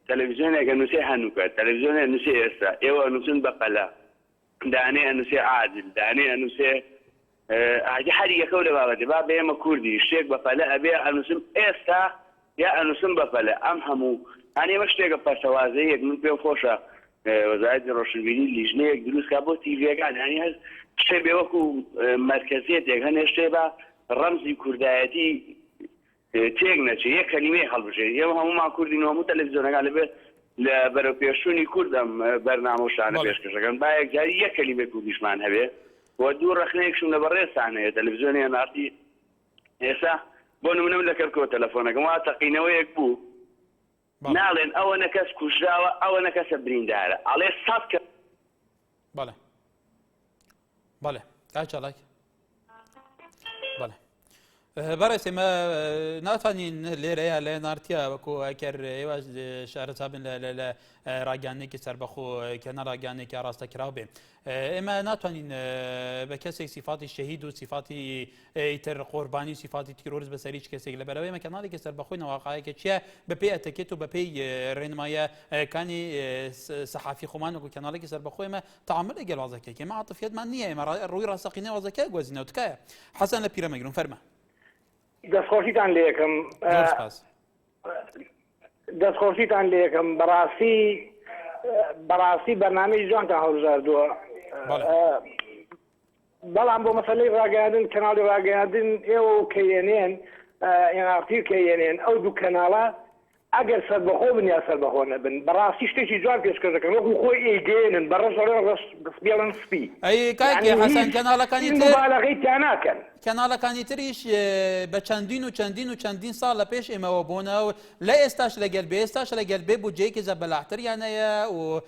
تەلەڤیزیۆنێک ئەنووسێ هەنووکە تەلەڤیزیۆنێک ئەنووسێ ئێستا ئێوە ئەنووسن بە پەلە دانێ ئەنووسێ عادل دانێ ئەنووسێ هەر یەکەو لە بابەتێ با بە ئێمە کوردی شتێک بە پەلە ئەبێ ئەنووسم ئێستا یا ئەنووسم بە پەلە ئەم هەموو هەنێ ئێمە شتێکە پەرتەوازەیەک من پێم خۆشە وەزارەتی ڕۆشنبیری لیژنەیەک دروستکە بۆ تیڤیەکان هەنی هەر شتێ بێ وەکو مەرکەزیەتێک هەنێ شتێ بە ڕەمزی کوردایەتی تێک نەچێ یەک کەلیمەی هەڵبژێت ئێمە هەمومان کوردین و هەموو تەلەڤیزیۆنەکان لەبێت لە بەرەو پێشوونی کوردم بەرنامە و شانە پێشکەشەکەن با یەکجاری یەک کەلیمەی کوردیشمان هەبێ و دوو ڕەخنەیەکشم لە بەڕێستان هەیە تەلەڤیزیۆنی NRT ئێستا بۆ نمونەم لە کەرکۆ تەلەفۆنەکەم وا تەقینەوەیەک بوو ناڵێن ئەوە نەکەس کوژراوە ئەوە نەکەسە بریندارە ئەڵێ سەد کە بەڵێ بەڵێ کاک چاڵاک بەڵێ بەڕێز ئێمە ناتوانین لێرەیە لە NRTە وەکو ئەکەر ئێوە شارەتابن لە ڕاگەاندنێکی سەربەخۆ کەنە ڕاگەاندێکی ڕاستەکراو بێ ئێمە ناتوانین بە کەسێک سیفاتی شەهید و سیفاتی ئیتر قۆربانی و سیفاتی تیرۆریست بەسەر هیچ کەسێک لەبەرەوەی ئێمە کەناڵێکی سەربەخۆی نەواقعەیەکە چییە بەپێی ئەتەکێت و بەپێی ڕێنمایەکانی سەحافی خۆمان وەکو کەناڵێکی سەربەخۆی ئێمە تەعامل لەگەڵ وازەکەی ئێمە عاتفیەتمان نییە ئێمە ڕووی ڕاستەقینەی وازەکە گوێزینەوە تکایە حەسەن لە پیرەمەگرون فەرمە دەستخۆشیتان لێ یەکەم دەستخۆشیتان لێ یەکەم بەڕاستی بەرنامەی جوانتان هەڵبژاردووە بەڵام بۆ مەسەلەی ڕاگەاندن کەناڵی ڕاگەاندن ئێوە و کەیێنێن ئێنارتی کەێنێن ئەو دوو کەناڵە ئەگەر سەربەخۆ بن یا سەربەخۆ نەبن بەڕاستی شتێکی جوان پێشکەش دەکەن وەکو خۆی ئێگەێنن بەڕەش بێڵن سپی ئەی کاکی حەسەن کەناڵەکانی تر باڵغی تا ناکەن کەناڵەکانی تریش بە چەندین و چەندین و چەندین ساڵ لە پێش ئێمەوە بوونەوە لە ئێستاش لەگەل بێ ئێستاش لەگەل بێ بودجەیەکی زەبەلاحتریانەیە و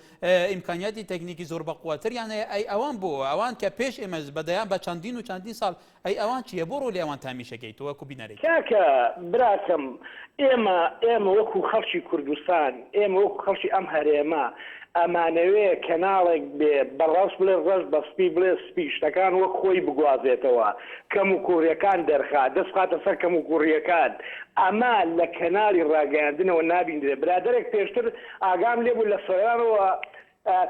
ئیمکانیاتی تەکنیکی زۆر بەقووەتریانەیە ئەی ئەوان بوو ئەوان کە پێش ئێمە بەدەیان بە چەندین و چەندین ساڵ ئەی ئەوان چییە بۆ ڕۆ لێوان تامیشەکەیت وەکو بینەرێک کاکە براکەم ئێمە وەکو خەڵکی کوردستان ئێمە وەکو خەڵکی ئەم هەرێمە ئەمانەوێ کەناڵێک بێ بەڕاست بڵێ ڕەش بە سپی بڵێ سپی شتەکان وەک خۆی بگوازێتەوە کەم و کوڕیەکان دەرخات دەستخاتە سەر کەم و کوڕیەکان ئەمە لە کەناڵی ڕاگەاندنەوە نابیندرێ برادێک پێشتر ئاگام لێبوو لە سەیانەوە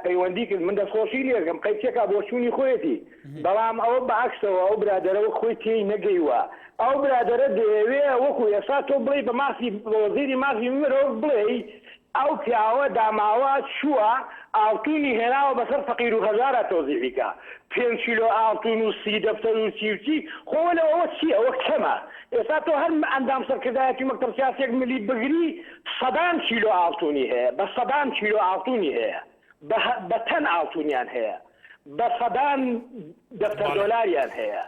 پەیوەندی کرد من دەستخۆشی لێگەم قەیچێکا بۆچوونی خۆیەتی بەڵام ئەوە بەعکسەوە ئەو برادەرەوە خۆی تێی نەگەیوە ئەو برادەرە دەیەوێ وەکو ئێستا تۆ بڵێ بە ماسی وەزیری ماسی مرۆڤ بڵێ ئەو پیاوە داماوە چووە ئاڵتونی هێناوە بەسەر فەقیر و هەزارە تۆزیفیکە 5 کیلۆ ئاڵتون و 30 دەفتەر و چی خۆ لەوە چی ئەوە کەمە ئێستا تۆ هەر ئەندام سەرکردایەتی مەکتەب سیاسێک ملی بگری 100 کیلۆ ئاڵتونی هەیە بە 100 کیلۆ ئاڵتونی هەیە بە تەن ئاڵتونیان هەیە بە 100 دەفتەر دۆلاریان هەیە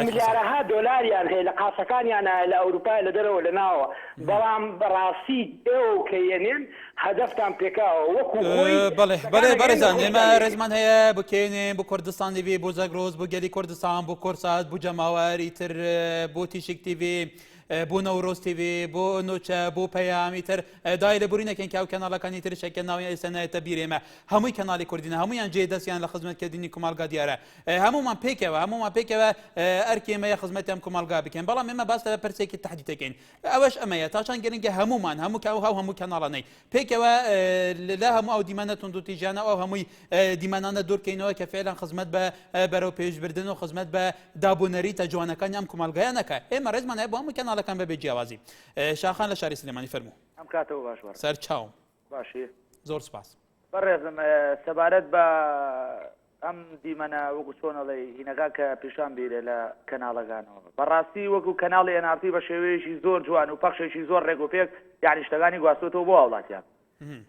ملیارەها دۆلاریان هەیە لە قاسەکانیان لە ئەوروپای لە دەرەوە لە ناوە بەڵام بەڕاستی ئێوە کەیەنێن هەدەفتان پێکاوە وەکو بەڵێ بەرزان ئێمە ڕێزمان هەیە بکەێنێ بۆ کوردستان تیڤ بۆ زەگرۆز بۆ گەلی کوردستان بۆ کۆرسات بۆ جەماواری تر بۆ تیشک تیڤ بۆ نەورۆز تیڤ بۆ نۆچە بۆ پەیامی تر دای لە بورینەکەن کە ئەو کەناڵەکانی تر شەکە ناوی ئێسەنایەتە بیرێمە هەمووی کەناڵی کوردینە هەمویان جێ دەستیان لە خزمەتکردنی کومەلگا دیارە هەمومان پێکەوە ئەرکێمەیە خزمەتیان کومەلگا بکەن بەڵام ئێمە باس لە پرسێکی تحدیدەکەین ئەوەش ئەمەیە تاچان گەرنگە هەمومان هەموو کەناڵانەی پێکەوە لە هەموو ئەو دیمانە تونند و تیژانە ئەو هەمووی دیمانانە دوورکەینەوە کە فعلا خزمەت بە بەرەو پێشبردن و خزمەت بە دابوونەری تەجوانەکانی ئەم کومەلگایانەکە ئێمە ڕێزمان هەیە بۆ هەموو کەناڵەکان بەبێ جیاوازی شاخان لە شاری سلێمانی فەرموو ئەم کاتەوە باش سەر چاوم باشی زۆر سپاس بەڕێزم سەبارەت بە ئەم دیمەنە وەکو چۆنەڵێ هینەکە کە پیشان بیرێ لە کەناڵەکانەوە بەڕاستی وەکو کەناڵی ئەنارتی بە شێوەیەکی زۆر جوان و پەخشێکی زۆر ڕێک و پێک یعنی شتەکانی گواستوتەوە بۆ وڵاتیان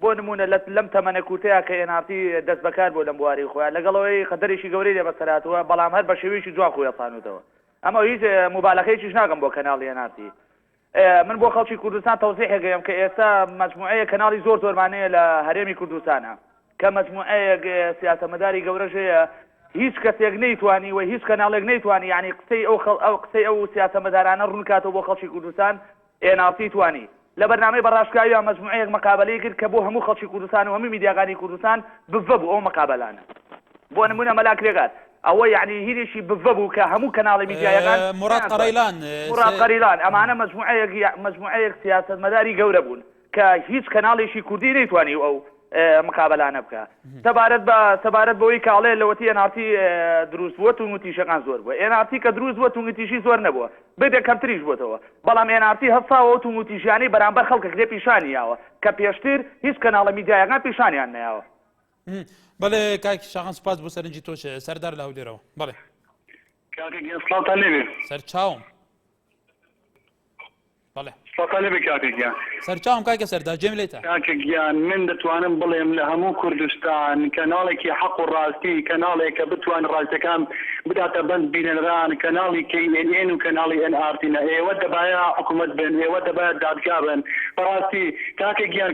بۆ نمونە لەم تەمەنە کورتەیە کە ئەنارتی دەست بەکار بۆ لەم بواری خۆیان لەگەڵەوەی خەدەرێکی گەورەی لێ بەسەراتەوە بەڵام هەر بە شێوەیەکی جوان خۆی ئەسانوتەوە ئەمە هیچ موبالەکەیکیش ناگەم بۆ کەناڵی ئەنارتی من بۆ خەڵکی کوردستان تەوزیحێکەکەم کە ئێستا مەجموعەیە کەناڵی زۆر زۆرمانەیە لە هەرێمی کوردستانە کە مەجموعەیەک سیاسەتمەداری گەورەش هەیە هیچ کەسێک نەیتوانی و هیچ کەناڵێک نەیتوانی یعنی قسەی ئەو سیاسەتمەدارانە ڕوونکاتەوە بۆ خەڵکی کوردستان ئێنارتی توانی لە بەرنامەی بەڕاشکاویان مەجموعەیەک مەقابلەی کرد کە بۆ هەموو خەڵکی کوردستان و هەموو میدیاکانی کوردستان بڤە بوو ئەو مەقابلانە بۆ نمونە مەلاکرێگات ئەوە یعنی هیرێکی بڤە بوو کە هەموو کەناڵی میدیایەکان مراد قەریلان ئەمانە مەجموعەیەک سیاسەتمەداری گەورە بوون کە هیچ کەناڵێکی کوردی نەیتوانی ئەو مقابلانە بکە سەبارەت بەوەی کاڵێ لەوەتی ئەنارتی دروست بووە تونگوتیشەکان زۆر بووە ئێنارتی کە دروست بووە تونگوتیشی زۆر نەبووە بێتێک کەمتریش بووەتەوە بەڵام ئێنارتی هەستاوە تونگوتیژیانی بەرامبەر خەڵکێک لێ پیشانیاوە کە پێشتر هیچ کەناڵە میدیایەکان پیشانیان نەیاوە بەڵێ کاک شاخان سوپاس بۆ سەرنجی تۆش سەردار لە هەولێرەوە بەڵێ سەر چاوم بەڵێ سەرچاوم کاکە سەردا جێم لێتە کاکەگیان من دەتوانم بڵێم لە هەموو کوردستان کەناڵێکی حەق و ڕاستی کەناڵێکە بتوان ڕاستەکان بداتە بەند بینەران کەناڵی KNN و کەناڵی NRTنە ئێوە دەبایە حکوومەت بن ئێوە دەبایە دادگا بن بەڕاستی کاکەگیان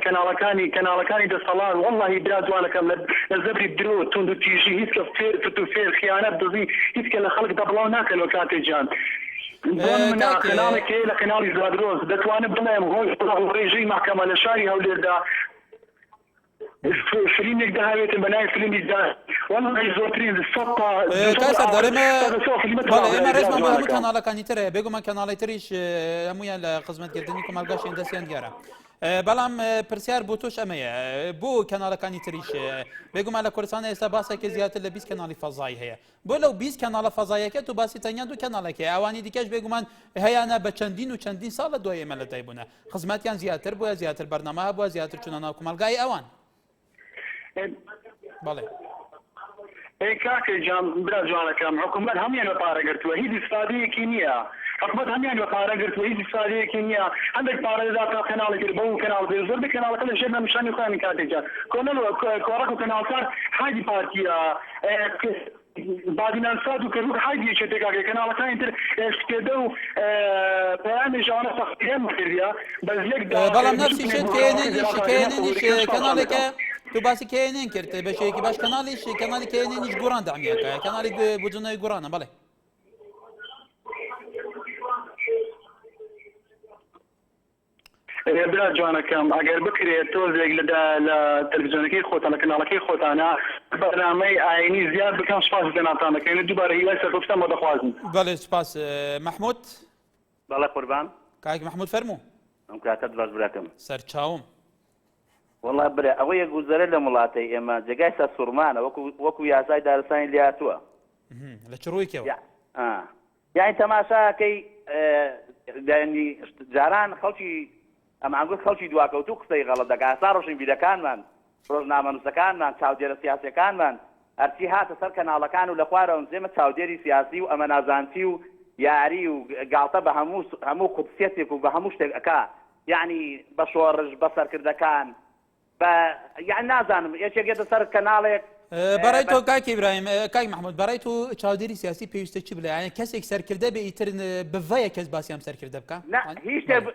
کەناڵەکانی دەسەڵات وەڵڵاهی برا جوانەکەم لە زەبری درۆ تونند و تیژی هیچ کە فێر و فێر خیانەت دەزی هیچ کە لە خەڵک دەبڵاو ناکەنەوە کاکەگیان کەناڵێکی لە کەناڵی زادرۆز دەتوانم بڵێم ڕێژەی محکەمە لە شاری هەولێردا فیلمێک داهاوێتن بە ناوی فیلمی وەڵڵاهی زۆرترین ئێمە ڕێزمان بۆ هەموو کەناڵەکانی ترە بێگومان کەناڵی تریش هەمویان لە خزمەتکردنی کۆمەلگاشیان دەستیان دیارە بەڵام پرسیار بۆ تۆش ئەمەیە بۆ کەناڵەکانی تریش بێگومان لە کوردستان ئێستا باسێکی زیاتر لە 20 کەناڵی فەزایی هەیە بۆ لەو 20 کەناڵە فەزاییەکە تو باسی تەنیا دوو کەناڵێکە ئەوانی دیکەش بێگومان هەیەە بە چەندین و چەندین ساڵ لە دوای ئێمە لەدای بوونە خزمەتیان زیاتر بووە زیاتر بەرنامە بووە زیاتر چونە ناو کۆمەلگای ئەوان بەڵێ کاکە جام برا جوانەکەم حکوومەت هەمویان بە پارەگرتووە هیچ ئیسفادەیەکی نییە حکومت همیان وقاره قرت ویز سالی کنیا عندك بارد ذاك قناه كربون قناه بيزور بقناه كل شيء مشان يخان كاتجا كونل كورك قناه صار حاجه بارتيا بعدين الصاد وكروك حاجه شتك قناه كان انت استدو بيان جانا صحيح مخريا بس لك بلام نفسي شت كاينيش كانالك تو باسی كاينين كرت باش باش كانالي كاينيش قران دعميك كانالي بوجنا قران بله بلا جوانا كم اگر بكري توزيق لتلفزيونكي خوت انا كنالكي خوت انا برنامج عيني زياد بكم سپاس دناتانا كاين دوباره هي سرتوستا مدخوازن بله سپاس محمود بله قربان كاك محمود فرمو ام كاتب باز براكم سرچاوم والله برا اوي گزاره لملاتي اما جگاي سورمان وكو ياساي دارسان لياتوا لچروي كيو يعني تماشا كي يعني جاران خلشي ئەم ئەنگوت خەڵکی دواکەوتو قسەی غەڵەت دەکات ساڕۆژین بیرەکانمان ڕۆژنامەنووسەکانمان چاودێرە سیاسیەکانمان هەرچی هاتە سەر کەناڵەکان و لە خوارەوە ئەمزێمە چاودێری سیاسی و ئەمە نازانتی و یاری و گاڵتە بە هەموو قودسیەتێک و بە هەموو شتێک ئەکا یعنی بە شۆڕژ بە سەرکردەکان بە یعنی نازانم یەکێکێتە سەر کەناڵێک برای تو کاک ابراهیم کاک محمود برای تو چاودێری سیاسی پێویستە چی بڵێ یعنی کەسێک سەرکردە بێ ئیتر بڤەیە کەس باسی ئەم سەرکردە بکە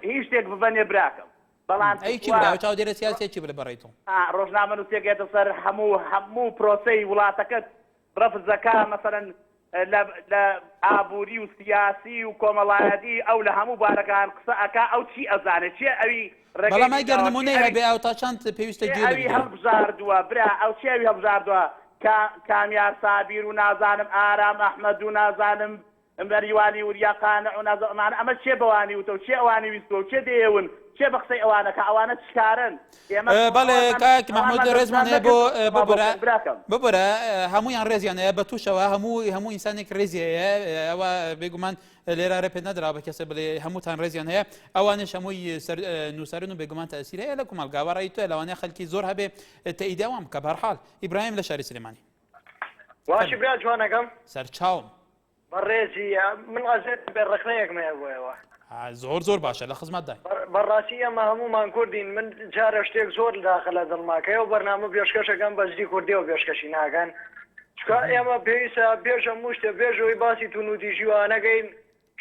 هیچ شتێک ببەنێ براکەم بەڵام ئەی چی برا چاودێرە سیاسی چی بڵێ بەڕێی تۆ ڕۆژنامەنووسێکێتە سەر هەموو پرۆسەی وڵاتەکەت ڕەفزەکە مەسەرەن لە ئابووری و سیاسی و کۆمەڵایەتی ئەو لە هەموو بارەکان قسە ئەکا ئەو چی ئەزانێت چێ ئەوی بەڵام ئەگەر نمونەی هەبێ ئەو تا چەند پێویستە گوێ ئەوی هەڵبژاردووە برا ئەو چێوی هەڵبژاردووە کامیار سابیر و نازانم ئارام ئەحمەد و نازانم بەریوانی وریا قانع و نازانم ئەمە چێ بەوانی وتە چێ ئەوانی ویستەوە چێ دێون چێ بە قسەی ئەوانەکە ئەوانە چکارن بەڵێ کاک محمود ڕێزمان هەیە بۆ ببرە هەمویان ڕێزیان هەیە بە تووشەوە هەموو ئینسانێک ڕێزی هەیە ئەوە بێگومان لێرە پێ نەدرا بە کەسە بڵێ هەمووتان ڕێزیان هەیە ئەوانش هەمووی نووسەرن و بێگومان تەسیر هەیە لە کومەڵگاوەڕایی تۆ لەوانەیە خەڵکی زۆر هەبێ تەئیداوام بکە بەرحاڵ ئیبراهیم لە شاری سلێمانی واشی برا جوانەکەم سەرچاوم بەڕێزی من ئەزێت بێ ڕخنەیەکمەیە بۆیەوە زۆر باشە لە خزمەتدای بەڕاستی ئەمە هەمومان کوردین من جارە شتێک زۆر داخل لە دڵماکەیە و بەرنامە پێشکەشەکەم بەزدی کوردی و پێشکەشی ناکەن چکە ئێمە پێویستە بێژە موشتە بێژەوەی باسی تونوتیژیوە نەگەین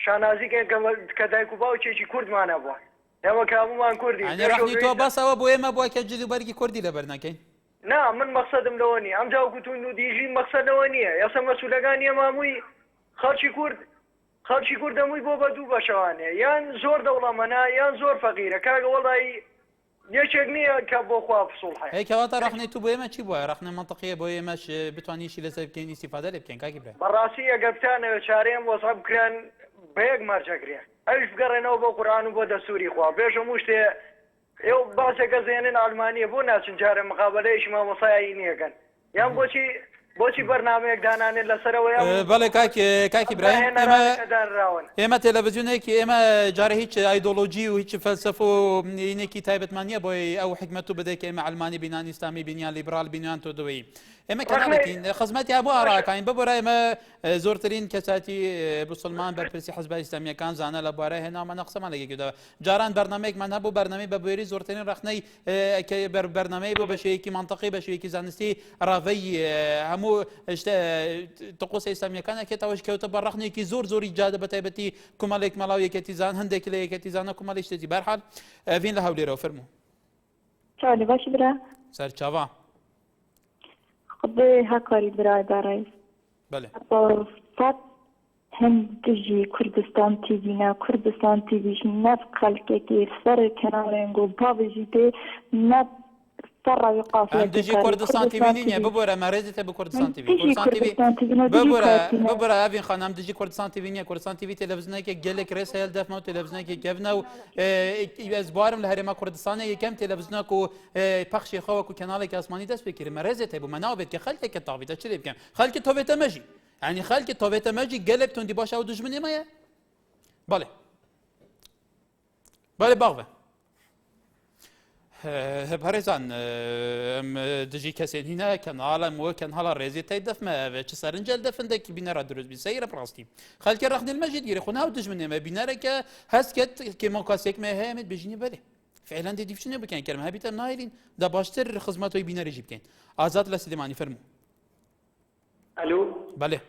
شانازیکەین کە دایک و باوکێکی کوردمانە بووە ئێمە کە هەمومان کوردین ڕخنی تۆ بەسەوە بۆ ئێمە بووە کە جلی بەرگی کوردی لەبەر نەکەین نا من مەقسەدم لەوە نیە ئەم جاوکو تونوتیژی مەقسەدەوە نییە یاسە مەسوولەکان ئێمە هەمووی خەڵکی کورد هەمووی بۆ بە دوو بەشەوانێ یان زۆر دەوڵەمەنە یان زۆر فەقیرە کاگە وەڵی یەکێک نییە کە بۆ خوا فسوڵ هەیە کەواتە ڕخنەی تو بۆ ئێمە چی بووە ڕخنە منتەقیە بۆ ئێمەش بتوانیشی لەسەر بکەین ئیستیفادە لێ بکەین کاکی برا بەڕاستی ئەگەر بتانەوە چارەیەم وەسەب بکرێن بە یەک مەرجەگرێ ئەویش بگەڕێنەوە بۆ قورئان و بۆ دەستوری خوا بێژە موشتێ ئێو باسێکە زێنن ئالمانیە بۆ ناچن جارە مقابلەیەکی مامۆسایی نیەکەن یان بۆچی بەرنامەیەک دانانێت لەسەرەوەی بەڵێ کاکی برایم ئێمە تێلەڤیزیۆنێکی ئێمە جارە هیچ ئایدۆلۆژی و هیچ فەلسەفە و اینێکی تایبەتمانیە بۆی ئەو حکمەت و بدەیت کە ئێمە ئەلمانی بینان ئیسلامی بینیان لیبرال بینیان تۆ دەوەی ئێمە کەناڵێکین خزمەتی بۆ ئاڕاکاین ببڕە ئێمە زۆرترین کەساتی بوسڵمان بەرپرسی حەزبای ئیسلامیەکان زانە لە بوارە هێناومانە قسەمان لەگەکەوە جاران بەرنامەیەکمان هەبوو بەرنامەی بە بوێری زۆرترین ڕخنەی بەرنامەی بۆ بەشەیەکی منتەقی بەشەیەکی زانستی ڕاوەی هەموو تقۆسی ئیسلامیەکان ئەکێتەوەش کەوتە بە ڕخنێکی زۆری جادە بە تایبەتی کومەڵێک مەڵاو یەکەتی زان هەندێک لە یەکەتی زانە کومەڵی شتێتی بەرحاڵ ڤین لە هەولێرەوە فەرموو چاولی باشی برا سەرچاوا خدای هەکاری برای دارایی بله فات هم دژی کوردستان تیوینا کوردستان تیویش نف خەڵکێکی سەر کەناڵێنگ و باوێژی تێ نف ئەم دژی کوردستان تیوی نییە ببۆرە مەڕێزیتە بە کوردستان تیوی ببڕە ئەڤین خانم دژی کوردستان تیوی نییە کوردستان تیوی تێلەڤیزیۆنێکی گەلێک ڕێز هەیە دەفمە و تێلەڤیزیۆنێکی گەڤنە و ئەزبوارم لە هەرێما کوردستانە یەکەم تێلەڤیزیۆنێک و پەخشی خەوەک و کەناڵێکی ئاسمانی دەست پێکرد مەڕێزێت هەیە بوو مەناو بێت کە خەڵکێکە تاڤیدە چ لێ بکەم خەڵکی تۆڤێتە مەژی ینی خەڵکی تۆڤێتە مەژی گەلێک توندی باشە و دوژمنی مەیە بەڵێ باغڤە هەرێزان دژی کەسێن هینە کەناڵم وە کەنهاڵە ڕێزی تای دەفمە چ سەرنجەل دەفندێکی بینەرە دروست بی سەیرە ڕاستی خەلکە ڕخنێل مەژید گیرە خۆ ناو دژمنێمە بینەرەکە هەست کرد کێمەکاسێکمە هەیەمێت بژینی بەرێ فعلا دێ دیفچنێ بکەن کەرم هەبیتە نایلین دا باشتر خزمەتۆی بینەرێژی بکەین ئازاد لە سلێمانی فەرموو ئەلو بەڵێ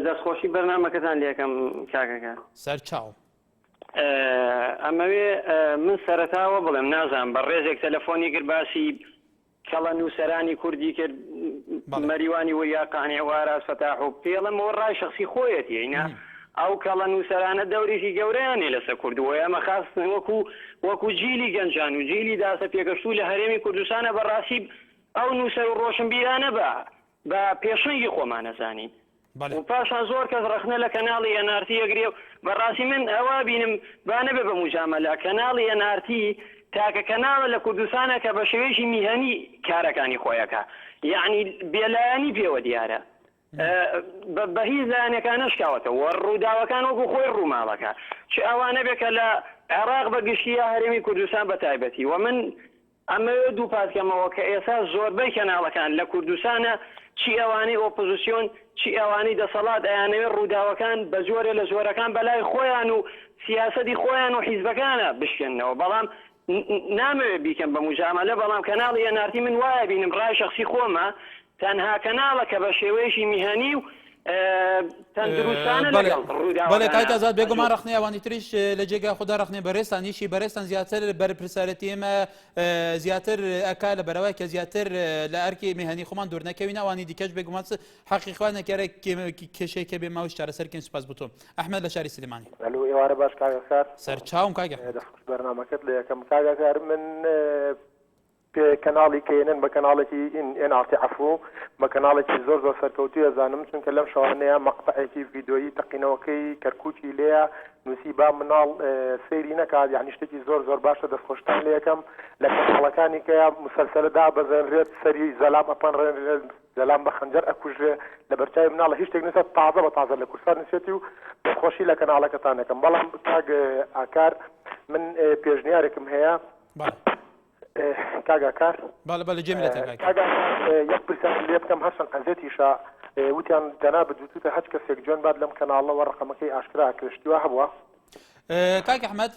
دەستخۆشی بەرنامەکەتان لێکم کاکەکە سەر چاو ئەمەوێ من سەرەتاوە بڵێم نازانم بە ڕێزێک تەلەفۆنی کرد باسی کەڵە نووسەرانی کوردی کرد مەریوانی وە یا قانێ واراز فەتاح و پێڵەمەوە ڕای شخصی خۆیەتی ئینە ئەو کەڵە نووسەرانە دەورێکی گەورەیانێ لەسەر کوردووە ئەمە خاستن وەکو جیلی گەنجان و جیلی داسە پێگەشتوو لە هەرێمی کوردستانە بەڕاستی ئەو نووسەر و ڕۆشنبیرانە بە پێشەنگی خۆمانەزانین و پاشان زۆر کەس ڕخنە لە کەناڵی NRT ئەگرێ و بەڕاستی من ئەوە بینم با نەبێ بە موجامەلە کەناڵی NRT تاکە کەناڵە لە کوردستانە کە بە شێوەیەکی میهەنی کارەکانی خۆیەکە یعنی بێلایەنی پێوە دیارە بە هیچ لایەنەکان نشکاوەتەوە ڕووداوەکان وەکو خۆی ڕووماڵەکە چ ئەوانە بێ کە لە عێراق بەگشتیە هەرێمی کوردستان بە تایبەتی و من ئەمەوێ دوو پاسکەمەوە کە ئێستا زۆربەی کەناڵەکان لە کوردستانە چی ئەوانەی ئۆپۆزیسیۆن چی ئەوانەی دەسەڵات ئەیانەوێت ڕووداوەکان بە زۆرێ لە زۆرەکان بەلای خۆیان و سیاسەتی خۆیان و حیزبەکانە بشکێنەوە بەڵام نامەوێت بیکەم بە موجامەلە بەڵام کەناڵی NRT من وایە بینم ڕای شخصی خۆمە تەنها کەناڵە کە بە شێوەیەکی میهەنی و بەڵێ کاک ئازاد بێگومان ڕخنەی ئەوانی تریش لە جێگا خوددا ڕخنێ بەڕێستانیشی بەڕێستان زیاتر بەرپرسارەتی ئێمە زیاتر ئەکا لە بەرەوەی کە زیاتر لە ئەرکی میهەنی خۆمان دوور نەکەوین ئەوانی دیکەش بێگومان حەقیقا نەکارێک کێشەیەکە بێ ماوەی چارەسەرکەین سوپاس بۆ تۆ ئەحمەد لە شاری سلێمانی ئەلو ئێوارە باش کاگەکار سەر چاوم کاگە بەرنامەکەت لە یەکەم کاگەکار من کەناڵی کێنن بە کەناڵێکی NRT عفو بە کەناڵێکی زۆر زۆر سەرکەوتوی ئەزانم چونکە لەم شەوانەیە مەقطعێکی ڤیدۆیی تەقینەوەکەی کەرکووکی لێیە نووسی با مناڵ سەیری نەکات یعنی شتێکی زۆر زۆر باشە دەستخۆشتان لە یەکەم لە کەناڵەکانی کە مسلسلەدا بەزێنرێت سەری زەلام ئەپەنڕێنرێت زەلام بە خەنجەر ئەکوژرێ لە بەرچاوی مناڵە هیچ شتێک نووسێت تازە بە تازە لە کورسان نووسێتی و دەستخۆشی لە کەناڵەکەتان یەکەم بەڵام کاگ ئاکار من پێشنیارێکم هەیە کاگاکار بەڵێ جێملێتە یەک پرسیار لێ بکەم هەرچەند ئەزێتیشە وتیان جەنابەت دوتوتە هەچ کەسێک جوێن باد لەم کەناڵەوە ڕقەمەکەی ئاشکرا کرشتیوە هەبووە کاک ئەحمەد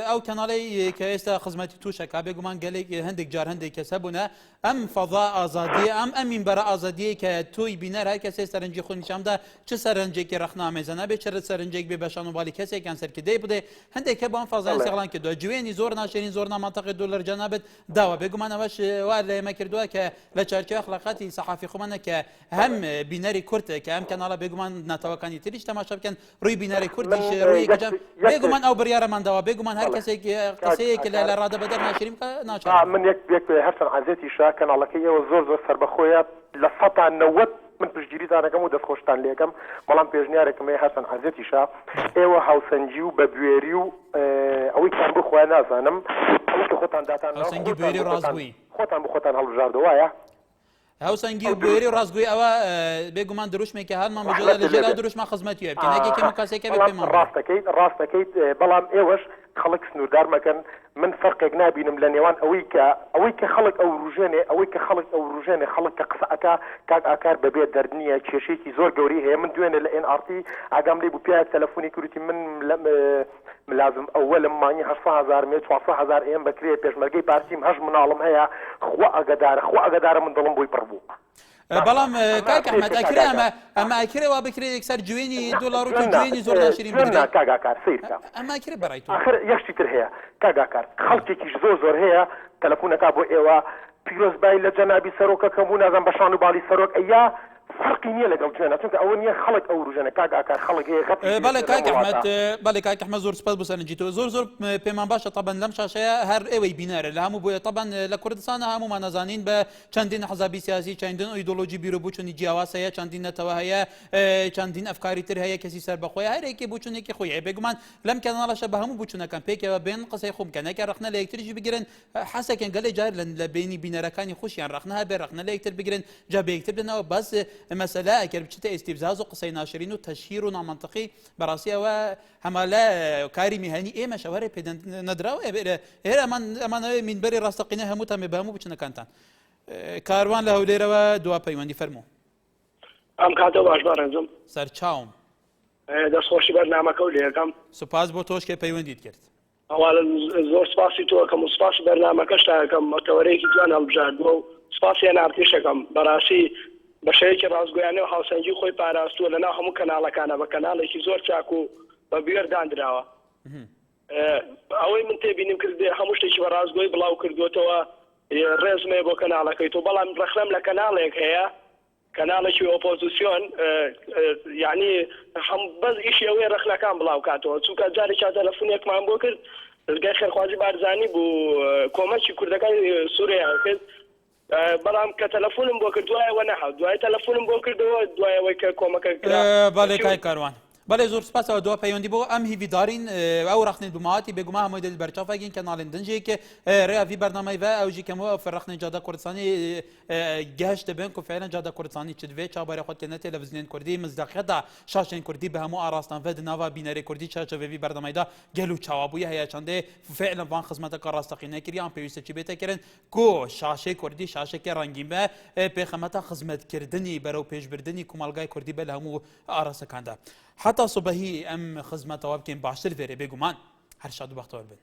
ئەو کەناڵی کە ئێستا خزمەتی تووشەکە بێگومان گەلێک هەندێک جار هەندێک کەسە بوونە ئەم فەضا ئازادیە ئەم مینبەرە ئازادیە کە تۆی بینەر هەر کەسێ سەرنجی خۆی نیشاندا چ سەرنجێکی ڕەخنامێزەنە بێت چ سەرنجێک بێ بەشان و باڵی کەسێکیان سەرکردەی بدێ هەندێکە بۆ ئەم فەضای سەغڵان کردووە جوێنی زۆر ناشرین زۆر نامانتەقی دۆلەر جەنابەت داوە بێگومان ئەوەش وا لە ئێمە کردووە کە لە چارچێ ئەخلاقاتی سەحافی خۆمانە کە هەم بینەری کورتە کە ئەم کەناڵە بێگومان ناتەوەکانی تریش تەماشا بکەن ڕووی بینەری کوردیش ڕووی گەجەم بێگومان ئەو بڕیارەمانداوە بێگومان هەر کەسێک قسەیەک لە ڕادە بەدەر ناشرین کە ناچێت من یەک هەرچەند عەزێتیشە کەناڵەکەی ئێوە زۆر زۆر سەربەخۆیە لە 190 من پشتگیریتانەکەم و دەستخۆشتان لێکەم بەڵام پێشنیارێکم هەیە هەرچەند عەزێتیشە ئێوە هاوسەنگی و بە بوێری و ئەوەی کان بخۆیان نازانم ئەوکە خۆتان داتان هاوسەنگی بوێری و ڕاستگویی خۆتان بخۆتان هەڵبژاردەوەیە هاوسەنگی و بوێری و ڕاستگویی ئەوە بێگومان دروشمێکی هەڵمان بەجێدا لە ژێرا دروشمان خزمەتی بکەن ئەگەر کەسێکە بێ پێمان ڕاستەکەیت بەڵام ئێوەش خەڵک سنووردار مەکەن من فەرقێک نابینم لە نێوان ئەوەی کە خەڵک ئەو ڕوژێنێ ئەوەی کە خەڵک ئەو ڕوژێنێ خەڵک کە قسەکە کاک ئاکار بەبێت دەردنیە کێشێکی زۆر گەوری هەیە من دوێنێ لە NRT ئاگام لێ بوو پیاک تەلەفۆنی کروتی من ملازم ئەوەلم مانگی 800,000 مێ 400,000 ئێم بکرێ پێشمەرگەی پارتیم هەش مناڵم هەیە خوا ئەگەدارە من دڵم بۆی پڕ بوو بەڵام کاک ئەحمەد ئەکرێ ئەمە ئەکرێەوە بکرێت یەکسەر جوێنی دۆلار و جوێنی زۆر ناشرین بدرێت کاگاکار سیرکە ئەمە ئەکرێ بەڕای تۆ ئاخر یەکشتی تر هەیە کاگاکار خەڵکێکیش زۆر هەیە تەلەفۆنەکە بۆ ئێوە پیرۆزبای لە جەنابی سەرۆکەکەم بوو نازان بە شان و باڵی سەرۆک ئەیا فرقی نییە لەگەڵ جوێنە چونکە ئەوە نییە خەڵک ئەو ڕوژێنە کاگاکار خەڵک هەیە بەڵێ کاک ئەحمەد بەڵێ کاک ئەحمەد زۆر سپاس بۆ سەرنجیتەوە زۆر پێمان باشە تەبەن لەم شاشەیە هەر ئێوەی بینەرە لە هەموو بۆیە تەبەن لە کوردستانە هەمومان نەزانین بە چەندین حەزابی سیاسی چەندین ئۆیدۆلۆژی بیرۆبووچوونی جیاواز هەیە چەندین نەتەوە هەیە چەندین ئەفکاری تر هەیە کەسی سەر بەخۆی هەرێکی بوچوونێکی خۆی هەیە بێگومان لەم کەناڵەشە بە هەموو بوچوونەکان پێکەوە بێن قسەی خۆم بکەن ئەگەر ڕخنە لە یەکتریشی بگرن حەسەکەن گەلێ جار لە بینی بینەرەکانی خۆشیان ڕخنە هەبێ ڕخنە لە یەکتر بگرن جا بە یەکتر بنەوە بەس مسألة أكيد بتشتى استفزاز وقصي ناشرين وتشهير ومنطقي براسية وحملة كاري مهني إيه مشاورة بدن ندرة هنا من من بري راستقينها متهم بهمو بتشنا كانتان كاروان له ليرة دوا بيوندي فرمو ئەم کاتەوە باش بارەنجم سەرچاوم دەستخۆشی بەرنامەکە و لێەکەم سوپاس بۆ تۆش کە پەیوەندیت کرد ئەوە زۆر سپاسی تۆکەم و سپاسی بەرنامەکەشتاکەم مەتەوەرەیەکی جوان هەڵبژاردووە و سپاسی هێنارتێشەکەم بەڕاستی بە شەیەکی ڕازگۆیانە و هاوسەنگی خۆی پاراستووە لەناو هەموو کەناڵەکانە بە کەناڵێکی زۆر چاک و بە بوێردانراوە ئەوەی من تێبینیم کردێ هەموو شتێکی بە ڕازگۆی بڵاو کردوێتەوە ڕێزمەیە بۆ کەناڵەکەی تۆ بەڵام ڕەخلەم لە کەناڵێک هەیە کەناڵێکی ئۆپۆزیسیۆن یعنی هەم بەس ئیشی ئەوەیە ڕەخلەکان بڵاو کاتەوە چونکە جارێکا تەلەفۆنێکمان بۆ کرد دەستگای خێرخوازی بارزانی بوو کۆمەکی کوردەکانی سووریا کرد بەڵام کە تەلەفۆنم بۆ کرد دوایەوە نەهات دوای تەلەفۆنم بۆ کردەوە دوایەوەی کە کۆمەکە بەڵێ کای کاروان بەڵێ زۆر سپاسەوە دوا پەیوەندی بۆ ئەم هیویدارین ئەو ڕخنێ بماتی بێگوما هەمووی دل بەرچافەگین کەناڵێن دنجێکە ڕێوی بەرنامەی بە ئەوژی کەمەوە فەرەخنێ جادا کوردستانی گەشت دەبن و فعلا جادا کوردستانی چدوێ چابارە خۆت کەنە تێلەڤیزیۆن کوردی مزدەقەدا شاشێن کوردی بە هەموو ئاراستان ڤە دناوا بینەرێ کوردی چاچەڤێوی بەردەمایدا گەل و چاوابووی هەیە چەندێ فعلا وان خزمەتەکە ڕاستەقینەکردی ئەم پێویستە چی بێتەکردن کۆ شاشەی کوردی شاشێکی ڕەنگین بە پێخەمەتە خزمەتکردنی بەرەو پێشبردننی کومەلگای کوردی بە لە هەموو ئاراسەکاندا حتى صبحي ام خدمه تواب كاين باشتر فيري بيغمان هر شادو بختار بن